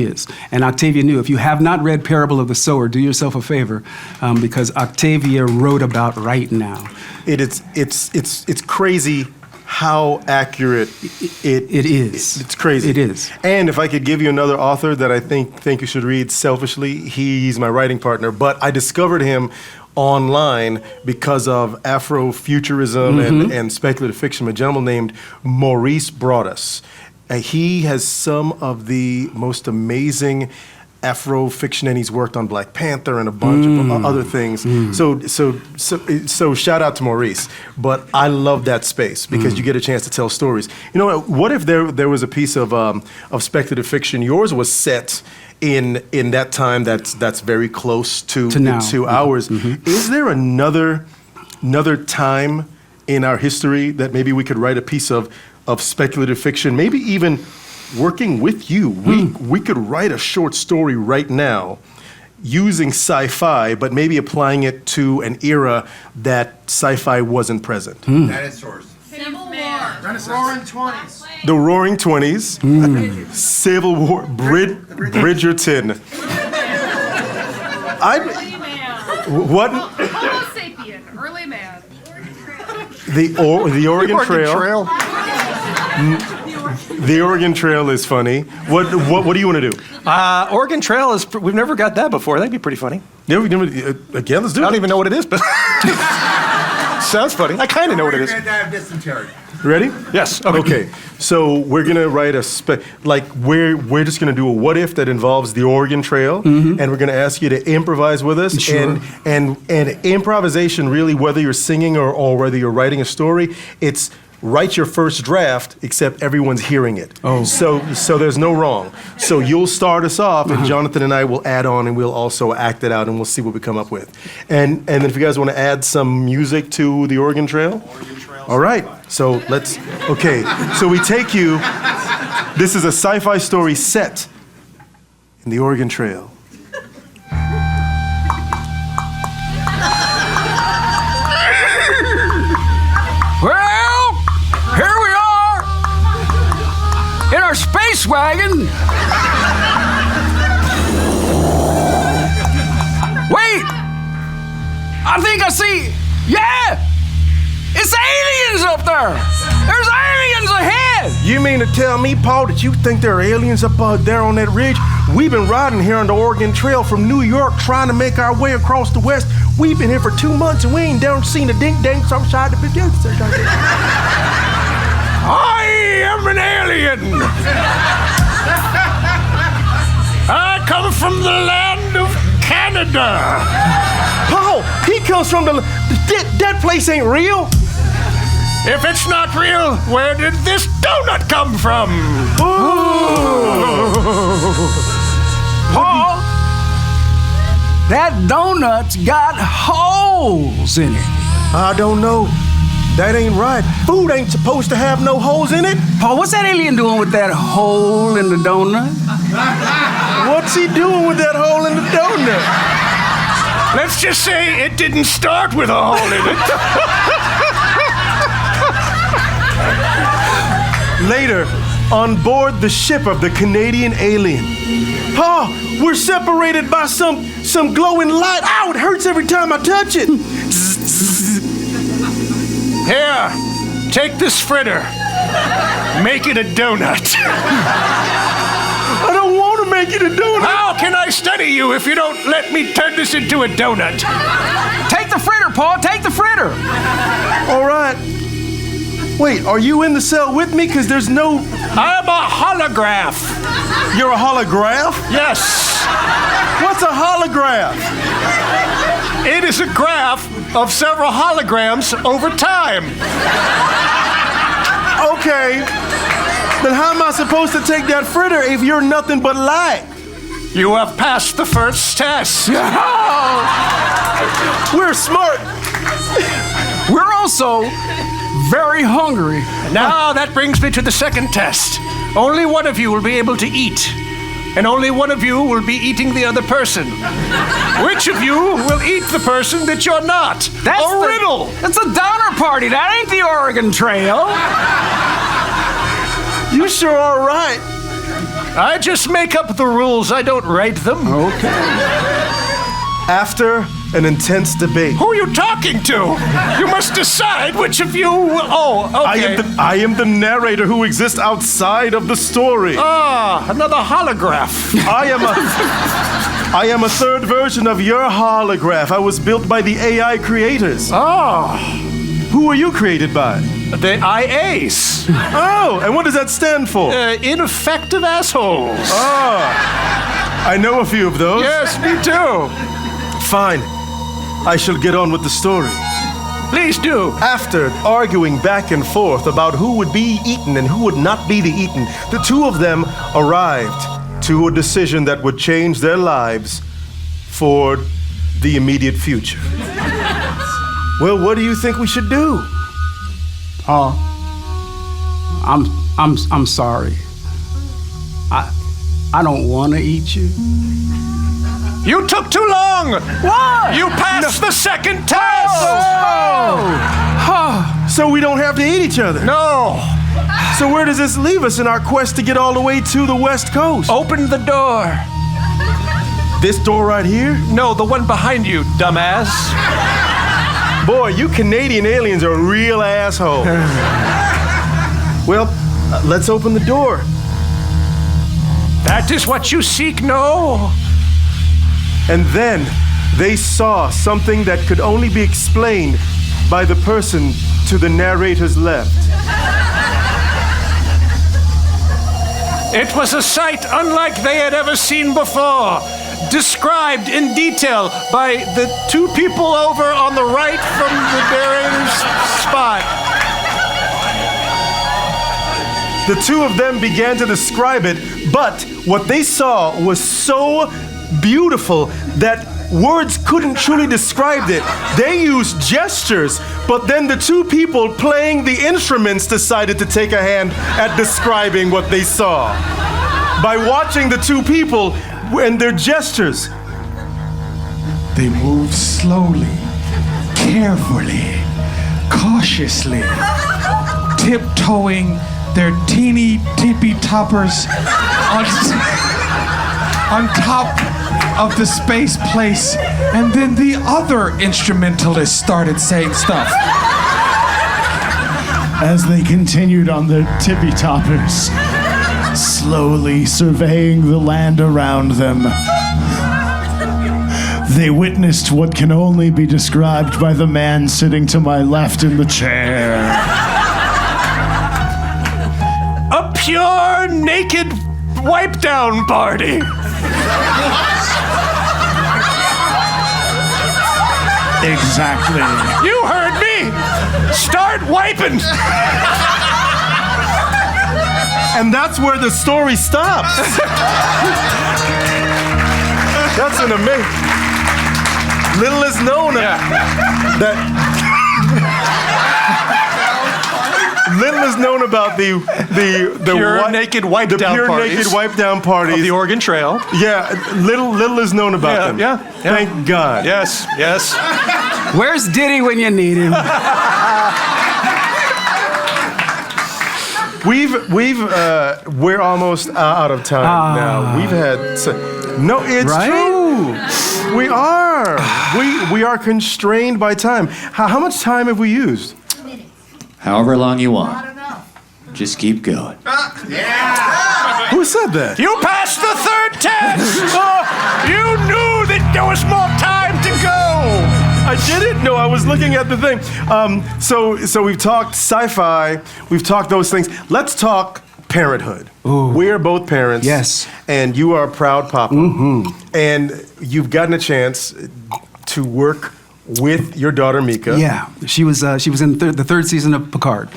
is. And Octavia knew. If you have not read Parable of the Sower, do yourself a favor, because Octavia wrote about right now. It's crazy how accurate it is. It's crazy. It is. And if I could give you another author that I think you should read selfishly, he's my writing partner, but I discovered him online because of Afrofuturism and speculative fiction. A gentleman named Maurice Broaddus. He has some of the most amazing Afro fiction, and he's worked on Black Panther and a bunch of other things. So shout out to Maurice. But I love that space because you get a chance to tell stories. You know, what if there was a piece of speculative fiction? Yours was set in that time that's very close to ours. Is there another time in our history that maybe we could write a piece of speculative fiction, maybe even working with you? We could write a short story right now using sci-fi, but maybe applying it to an era that sci-fi wasn't present. Dinosaurs. Civil War. Roaring 20s. The Roaring 20s, Civil War, Bridgerton. What? Homo sapien, early man. The Oregon Trail. The Oregon Trail is funny. What do you want to do? Oregon Trail is, we've never got that before. That'd be pretty funny. Yeah, again, let's do it. I don't even know what it is, but sounds funny. I kind of know what it is. Dysentery. Ready? Yes. Okay. So we're gonna write we're just gonna do a what if that involves the Oregon Trail, and we're gonna ask you to improvise with us. Sure. And improvisation, really, whether you're singing or whether you're writing a story, it's write your first draft, except everyone's hearing it. Oh. So there's no wrong. So you'll start us off, and Jonathan and I will add on, and we'll also act it out, and we'll see what we come up with. And then if you guys want to add some music to the Oregon Trail. All right. So so we take you. This is a sci-fi story set in the Oregon Trail. Well, here we are in our space wagon. Wait, I think I see. Yeah, it's aliens up there. There's aliens ahead. You mean to tell me, Paul, that you think there are aliens up there on that ridge? We've been riding here on the Oregon Trail from New York trying to make our way across the West. We've been here for 2 months and we ain't down seen a dink-dank outside the building. I am an alien. I come from the land of Canada. Paul, he comes from that place ain't real. If it's not real, where did this donut come from? Paul, that donut's got holes in it. I don't know. That ain't right. Food ain't supposed to have no holes in it. Paul, what's that alien doing with that hole in the donut? What's he doing with that hole in the donut? Let's just say it didn't start with a hole in it. Later, on board the ship of the Canadian alien. Paul, we're separated by some glowing light. Ow, it hurts every time I touch it. Here, take this fritter. Make it a donut. I don't want to make it a donut. How can I study you if you don't let me turn this into a donut? Take the fritter, Paul, take the fritter. All right. Wait, are you in the cell with me? Because there's no... I'm a holograph. You're a holograph? Yes. What's a holograph? It is a graph of several holograms over time. Okay. Then how am I supposed to take that fritter if you're nothing but light? You have passed the first test. We're smart. We're also very hungry. Now that brings me to the second test. Only one of you will be able to eat, and only one of you will be eating the other person. Which of you will eat the person that you're not? That's a riddle. That's a Donner Party. That ain't the Oregon Trail. You sure are right. I just make up the rules. I don't write them. Okay. After an intense debate, Who are you talking to? You must decide which of you. Oh, okay. I am the narrator who exists outside of the story. Ah, another holograph. I am a third version of your holograph. I was built by the AI creators. Oh, Who were you created by? the IAs. Oh, and what does that stand for? Ineffective assholes. I know a few of those. Yes, me too. Fine. I shall get on with the story. Please do. After arguing back and forth about who would be eaten and who would not be the eaten, the two of them arrived to a decision that would change their lives for the immediate future. Well, what do you think we should do? Oh, I'm sorry. I don't want to eat you. You took too long. What? You passed the second test. So we don't have to eat each other. No. So where does this leave us in our quest to get all the way to the West Coast? Open the door. This door right here? No, the one behind you, dumbass. Boy, you Canadian aliens are real assholes. Well, let's open the door. That is what you seek, no? And then they saw something that could only be explained by the person to the narrator's left. It was a sight unlike they had ever seen before, described in detail by the two people over on the right from the narrator's spot. The two of them began to describe it, but what they saw was so beautiful that words couldn't truly describe it. They used gestures, but then the two people playing the instruments decided to take a hand at describing what they saw. By watching the two people and their gestures. They moved slowly, carefully, cautiously, tiptoeing their teeny tippy toppers on top of the space place, and then the other instrumentalists started saying stuff. As they continued on their tippy toppers, slowly surveying the land around them, they witnessed what can only be described by the man sitting to my left in the chair. A pure naked wipe down party. Exactly. You heard me. Start wiping. And that's where the story stops. That's an amazing. Little is known that. Little is known about the pure naked wipe down parties. Naked wipe down parties of the Oregon Trail. Yeah, little is known about them. Yeah. Thank God. Yes. Where's Diddy when you need him? We're almost out of time now. We've had no, it's Right? true. We are. We are constrained by time. How much time have we used? However long you want. Just keep going. Who said that? You passed the third test. You knew that there was more time to go. I didn't know. I was looking at the thing. So we've talked sci-fi. We've talked those things. Let's talk parenthood. Ooh. We are both parents. Yes. And you are a proud papa. Mm-hmm. And you've gotten a chance to work with your daughter Mika. Yeah, she was in the third season of Picard,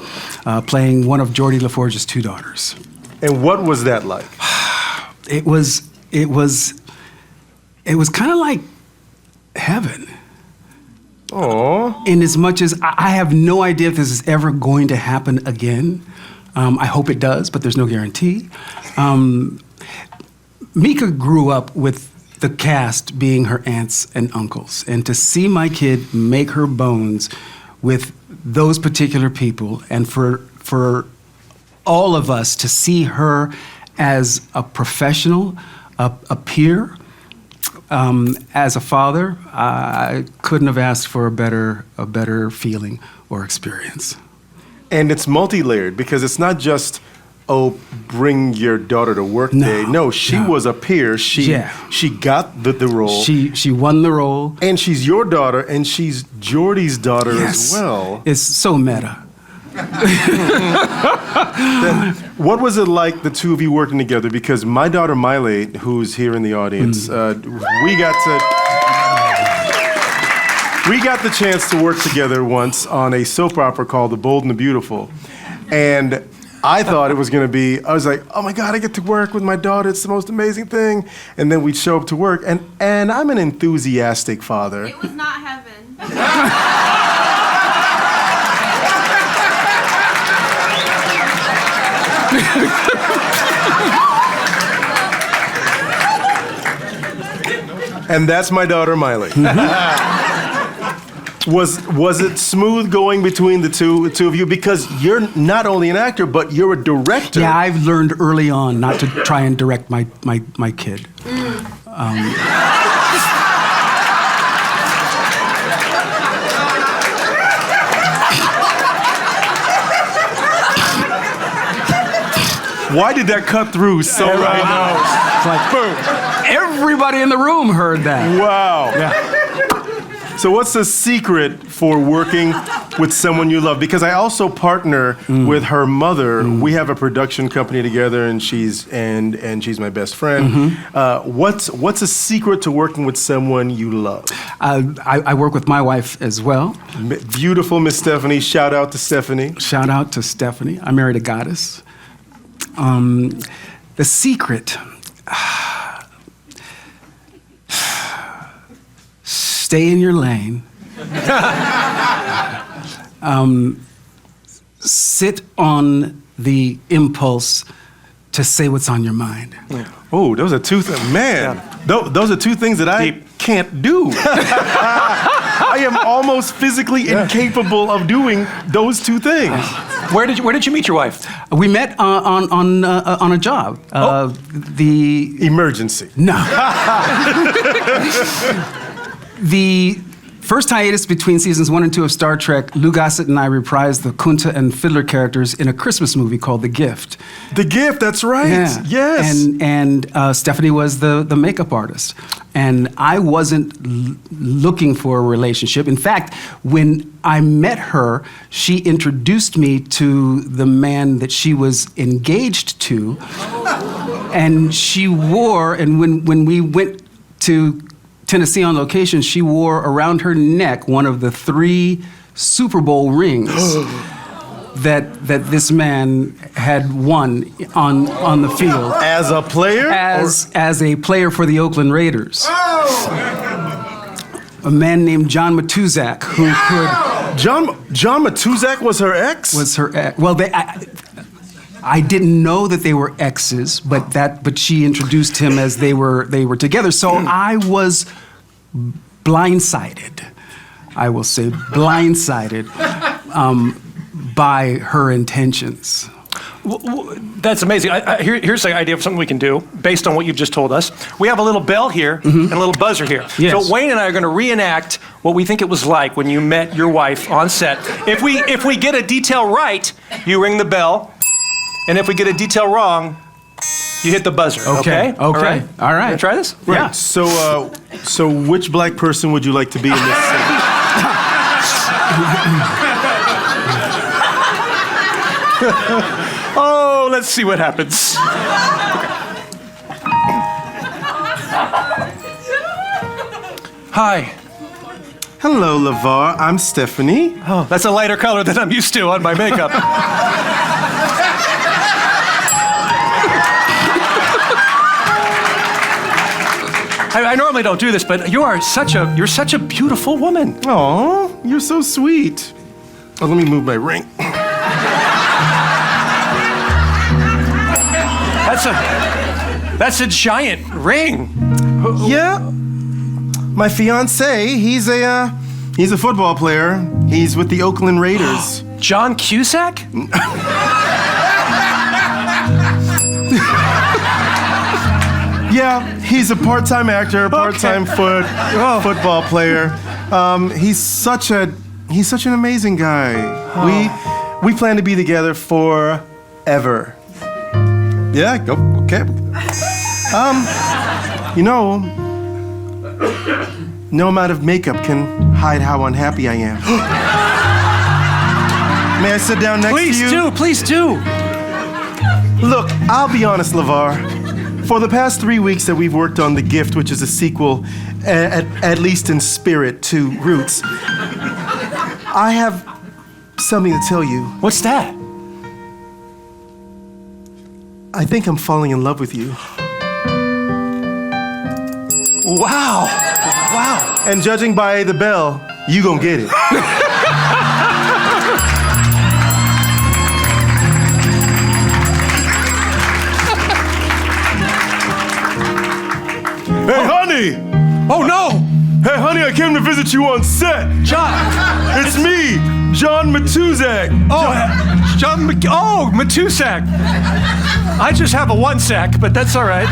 playing one of Geordi LaForge's two daughters. And what was that like? It was kind of like heaven. Oh. In as much as I have no idea if this is ever going to happen again. I hope it does, but there's no guarantee. Mika grew up with the cast being her aunts and uncles, and to see my kid make her bones with those particular people, and for all of us to see her as a professional, a peer, As a father, I couldn't have asked for a better feeling or experience. And it's multi-layered because it's not just, oh, bring your daughter to work day. No, she was a peer. She got the role. She won the role. And she's your daughter, and she's Jordy's daughter as well. It's so meta. Then, what was it like, the two of you working together? Because my daughter Miley, who's here in the audience, we got the chance to work together once on a soap opera called The Bold and the Beautiful. And I thought it was going to be, I was like, oh my God, I get to work with my daughter. It's the most amazing thing. And then we'd show up to work, and I'm an enthusiastic father. It was not heaven. And that's my daughter Miley. Was it smooth going between the two of you? Because you're not only an actor, but you're a director. Yeah, I've learned early on not to try and direct my kid. Why did that cut through so right now? It's like, boom. Everybody in the room heard that. Wow. Yeah. So what's the secret for working with someone you love? Because I also partner with her mother. We have a production company together, and she's my best friend. What's a secret to working with someone you love? I work with my wife as well. Beautiful Miss Stephanie. Shout out to Stephanie. Shout out to Stephanie. I married a goddess. The secret. Stay in your lane. Sit on the impulse to say what's on your mind. Oh, those are two things. Man, those are two things that I can't do. I am almost physically incapable of doing those two things. Where did you meet your wife? We met on a job. The emergency. No. The first hiatus between seasons 1 and 2 of Star Trek, Lou Gossett and I reprised the Kunta and Fiddler characters in a Christmas movie called The Gift. The Gift, that's right. Yeah. Yes. And Stephanie was the makeup artist. And I wasn't looking for a relationship. In fact, when I met her, she introduced me to the man that she was engaged to. And she wore, and when we went to Tennessee on location, she wore around her neck one of the 3 Super Bowl rings that this man had won on the field. As a player? As a player for the Oakland Raiders. A man named John Matuzak, who could... John Matuzak was her ex? Was her ex. Well, I didn't know that they were exes, but she introduced him as they were together. So I was blindsided. I will say blindsided by her intentions. That's amazing. Here's the idea of something we can do based on what you've just told us. We have a little bell here and a little buzzer here. Yes. So Wayne and I are going to reenact what we think it was like when you met your wife on set. If we get a detail right, you ring the bell. And if we get a detail wrong, you hit the buzzer. Okay. All right. Wanna try this? Right. Yeah. So which black person would you like to be in this scene? Oh, let's see what happens. Hi. Hello, LeVar. I'm Stephanie. Oh, that's a lighter color than I'm used to on my makeup. I normally don't do this, but you're such a beautiful woman. Aw, you're so sweet. Oh, let me move my ring. That's a giant ring. Yeah. My fiance, he's a football player. He's with the Oakland Raiders. John Cusack? Yeah, he's a part-time actor, part-time football player. He's such an amazing guy. We plan to be together forever. Yeah, go. Okay. No amount of makeup can hide how unhappy I am. May I sit down next to you? Please do. Look, I'll be honest, LeVar. For the past 3 weeks that we've worked on The Gift, which is a sequel, at least in spirit, to Roots, I have something to tell you. What's that? I think I'm falling in love with you. Wow. Wow. And judging by the bell, you gonna get it. Hey, honey! Oh, no! Hey, honey, I came to visit you on set. John! It's me, John Matuzak. Matusak. I just have a 1 sack, but that's all right.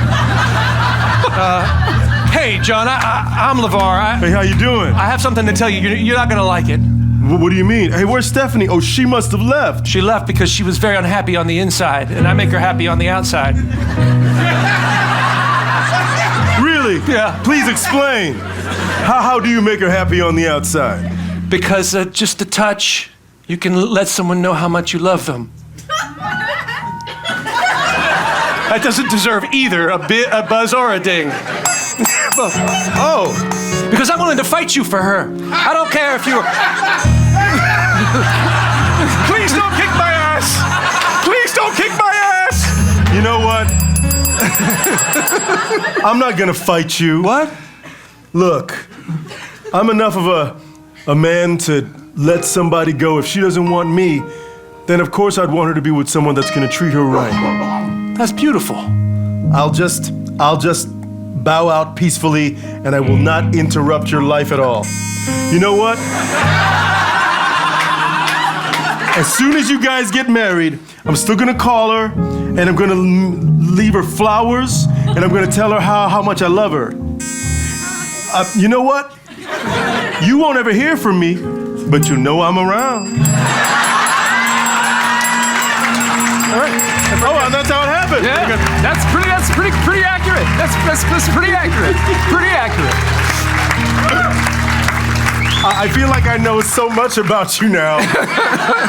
Hey, John, I'm LeVar. Hey, how you doing? I have something to tell you. You're not gonna like it. What do you mean? Hey, where's Stephanie? Oh, she must have left. She left because she was very unhappy on the inside, and I make her happy on the outside. Really? Yeah. Please explain. How do you make her happy on the outside? Because just a touch, you can let someone know how much you love them. That doesn't deserve either a buzz or a ding. Oh. Because I'm willing to fight you for her. I don't care if you... Please don't kick my ass! Please don't kick my ass! You know what? I'm not gonna fight you. What? Look, I'm enough of a man to let somebody go. If she doesn't want me, then of course I'd want her to be with someone that's gonna treat her right. That's beautiful. I'll just bow out peacefully, and I will not interrupt your life at all. You know what? As soon as you guys get married, I'm still gonna call her, and I'm gonna leave her flowers, and I'm gonna tell her how much I love her. You know what? You won't ever hear from me, but you know I'm around. All right. Oh, and that's how it happened. Yeah, that's pretty accurate. That's pretty accurate. Pretty accurate. I feel like I know so much about you now.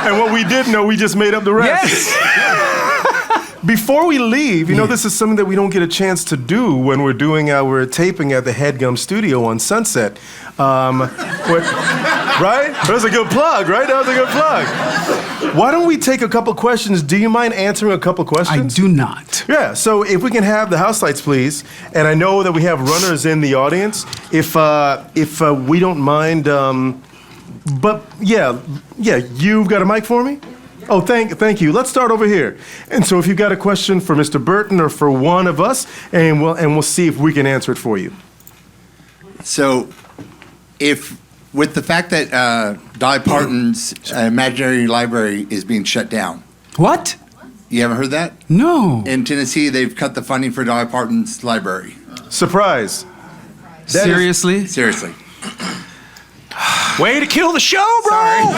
And what we did know, we just made up the rest. Yes. Before we leave, this is something that we don't get a chance to do when we're doing our taping at the Headgum studio on Sunset. Right? That was a good plug, right? That was a good plug. Why don't we take a couple questions? Do you mind answering a couple questions? I do not. Yeah, so if we can have the house lights, please. And I know that we have runners in the audience. If we don't mind, but yeah, you've got a mic for me? Oh, thank you. Let's start over here. And so if you've got a question for Mr. Burton or for one of us, and we'll see if we can answer it for you. So, with the fact that Dolly Parton's Imaginary Library is being shut down. What? You haven't heard that? No. In Tennessee, they've cut the funding for Dolly Parton's library. Surprise. Seriously? Seriously. Way to kill the show, bro!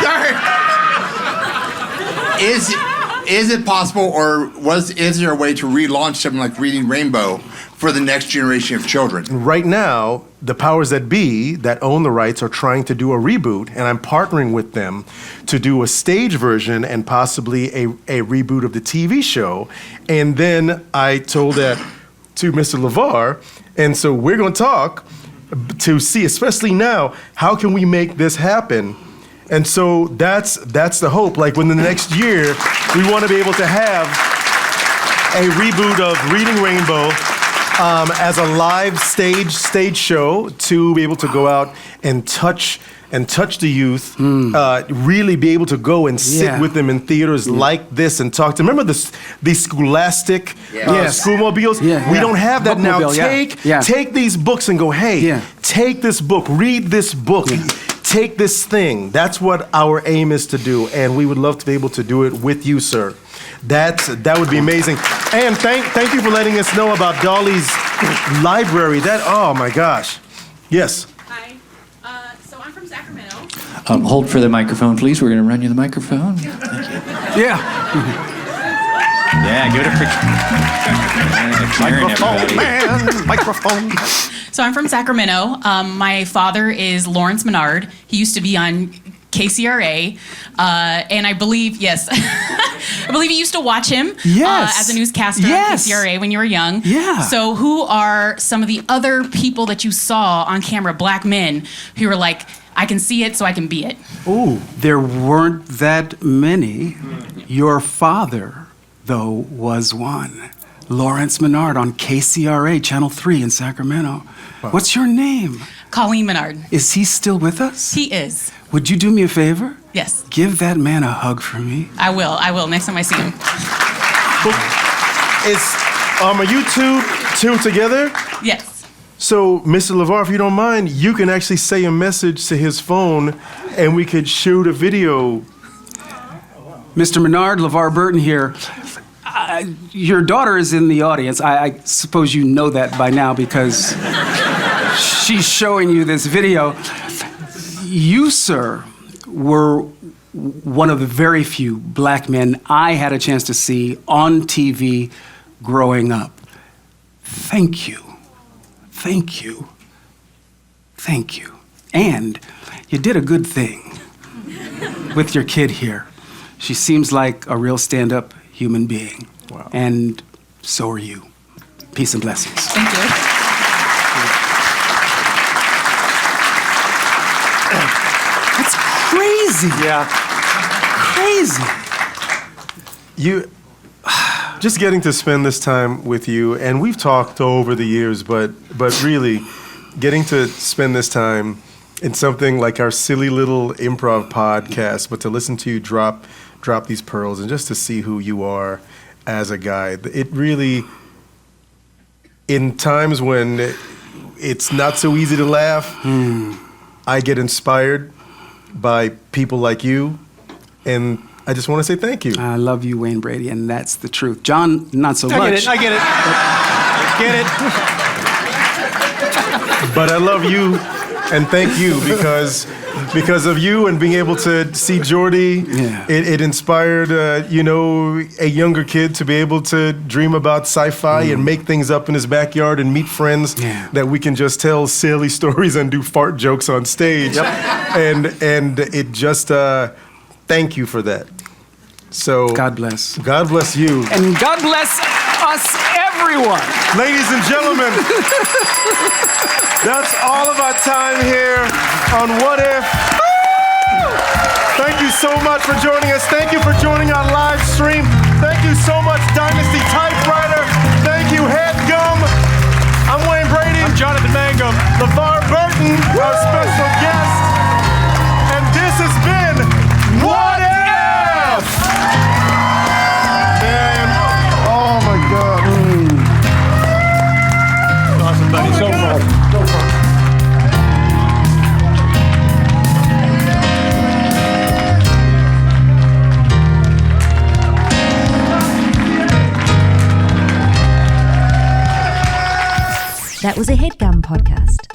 Sorry. Is it possible, or is there a way to relaunch something like Reading Rainbow for the next generation of children? Right now, the powers that be that own the rights are trying to do a reboot, and I'm partnering with them to do a stage version and possibly a reboot of the TV show. And then I told that to Mr. LeVar, and so we're going to talk to see, especially now, how can we make this happen? And so that's the hope. Like within the next year, we want to be able to have a reboot of Reading Rainbow as a live stage show to be able to go out and touch the youth, really be able to go and sit with them in theaters like this and talk to them. Remember these scholastic schoolmobiles? We don't have that now. Take these books and go, hey, take this book, read this book. Take this thing. That's what our aim is to do, and we would love to be able to do it with you, sir. That would be amazing. And thank you for letting us know about Dolly's library. Oh my gosh. Yes. Hi. So I'm from Sacramento. Hold for the microphone, please. We're going to run you the microphone. Thank you. Yeah. Yeah, give it a Microphone. So I'm from Sacramento. My father is Lawrence Menard. He used to be on KCRA, and I believe, yes, I believe you used to watch him as a newscaster on KCRA when you were young. Yeah. So who are some of the other people that you saw on camera, black men, who were like, I can see it, so I can be it? Oh, there weren't that many. Your father, though, was one. Lawrence Menard on KCRA, Channel 3 in Sacramento. Wow. What's your name? Colleen Menard. Is he still with us? He is. Would you do me a favor? Yes. Give that man a hug for me. I will, next time I see him. Are you two together? Yes. So, Mr. LeVar, if you don't mind, you can actually say a message to his phone, and we could shoot a video. Mr. Menard, LeVar Burton here. Your daughter is in the audience. I suppose you know that by now because she's showing you this video. You, sir, were one of the very few black men I had a chance to see on TV growing up. Thank you. Thank you. Thank you. And you did a good thing with your kid here. She seems like a real stand-up human being. Wow. And so are you. Peace and blessings. Thank you. That's crazy. Yeah. Crazy. Just getting to spend this time with you, and we've talked over the years, but really, getting to spend this time in something like our silly little improv podcast, but to listen to you drop these pearls and just to see who you are as a guy, it really, in times when it's not so easy to laugh, I get inspired by people like you, and I just want to say thank you. I love you, Wayne Brady, and that's the truth. John, not so much. I get it. Get it. But I love you, and thank you because of you and being able to see Jordy, it inspired a younger kid to be able to dream about sci-fi and make things up in his backyard and meet friends that we can just tell silly stories and do fart jokes on stage. Yep. And it just thank you for that. So God bless. God bless you. And God bless us, everyone. Ladies and gentlemen, that's all of our time here on What If. Thank you so much for joining us. Thank you for joining our live stream. Thank you so much, Dynasty Typewriter. Thank you, Headgum. I'm Wayne Brady. I'm Jonathan Mangum. LeVar Burton, our special guest. And this has been What If? Man, oh my God. Awesome, buddy. So much. That was a Headgum podcast.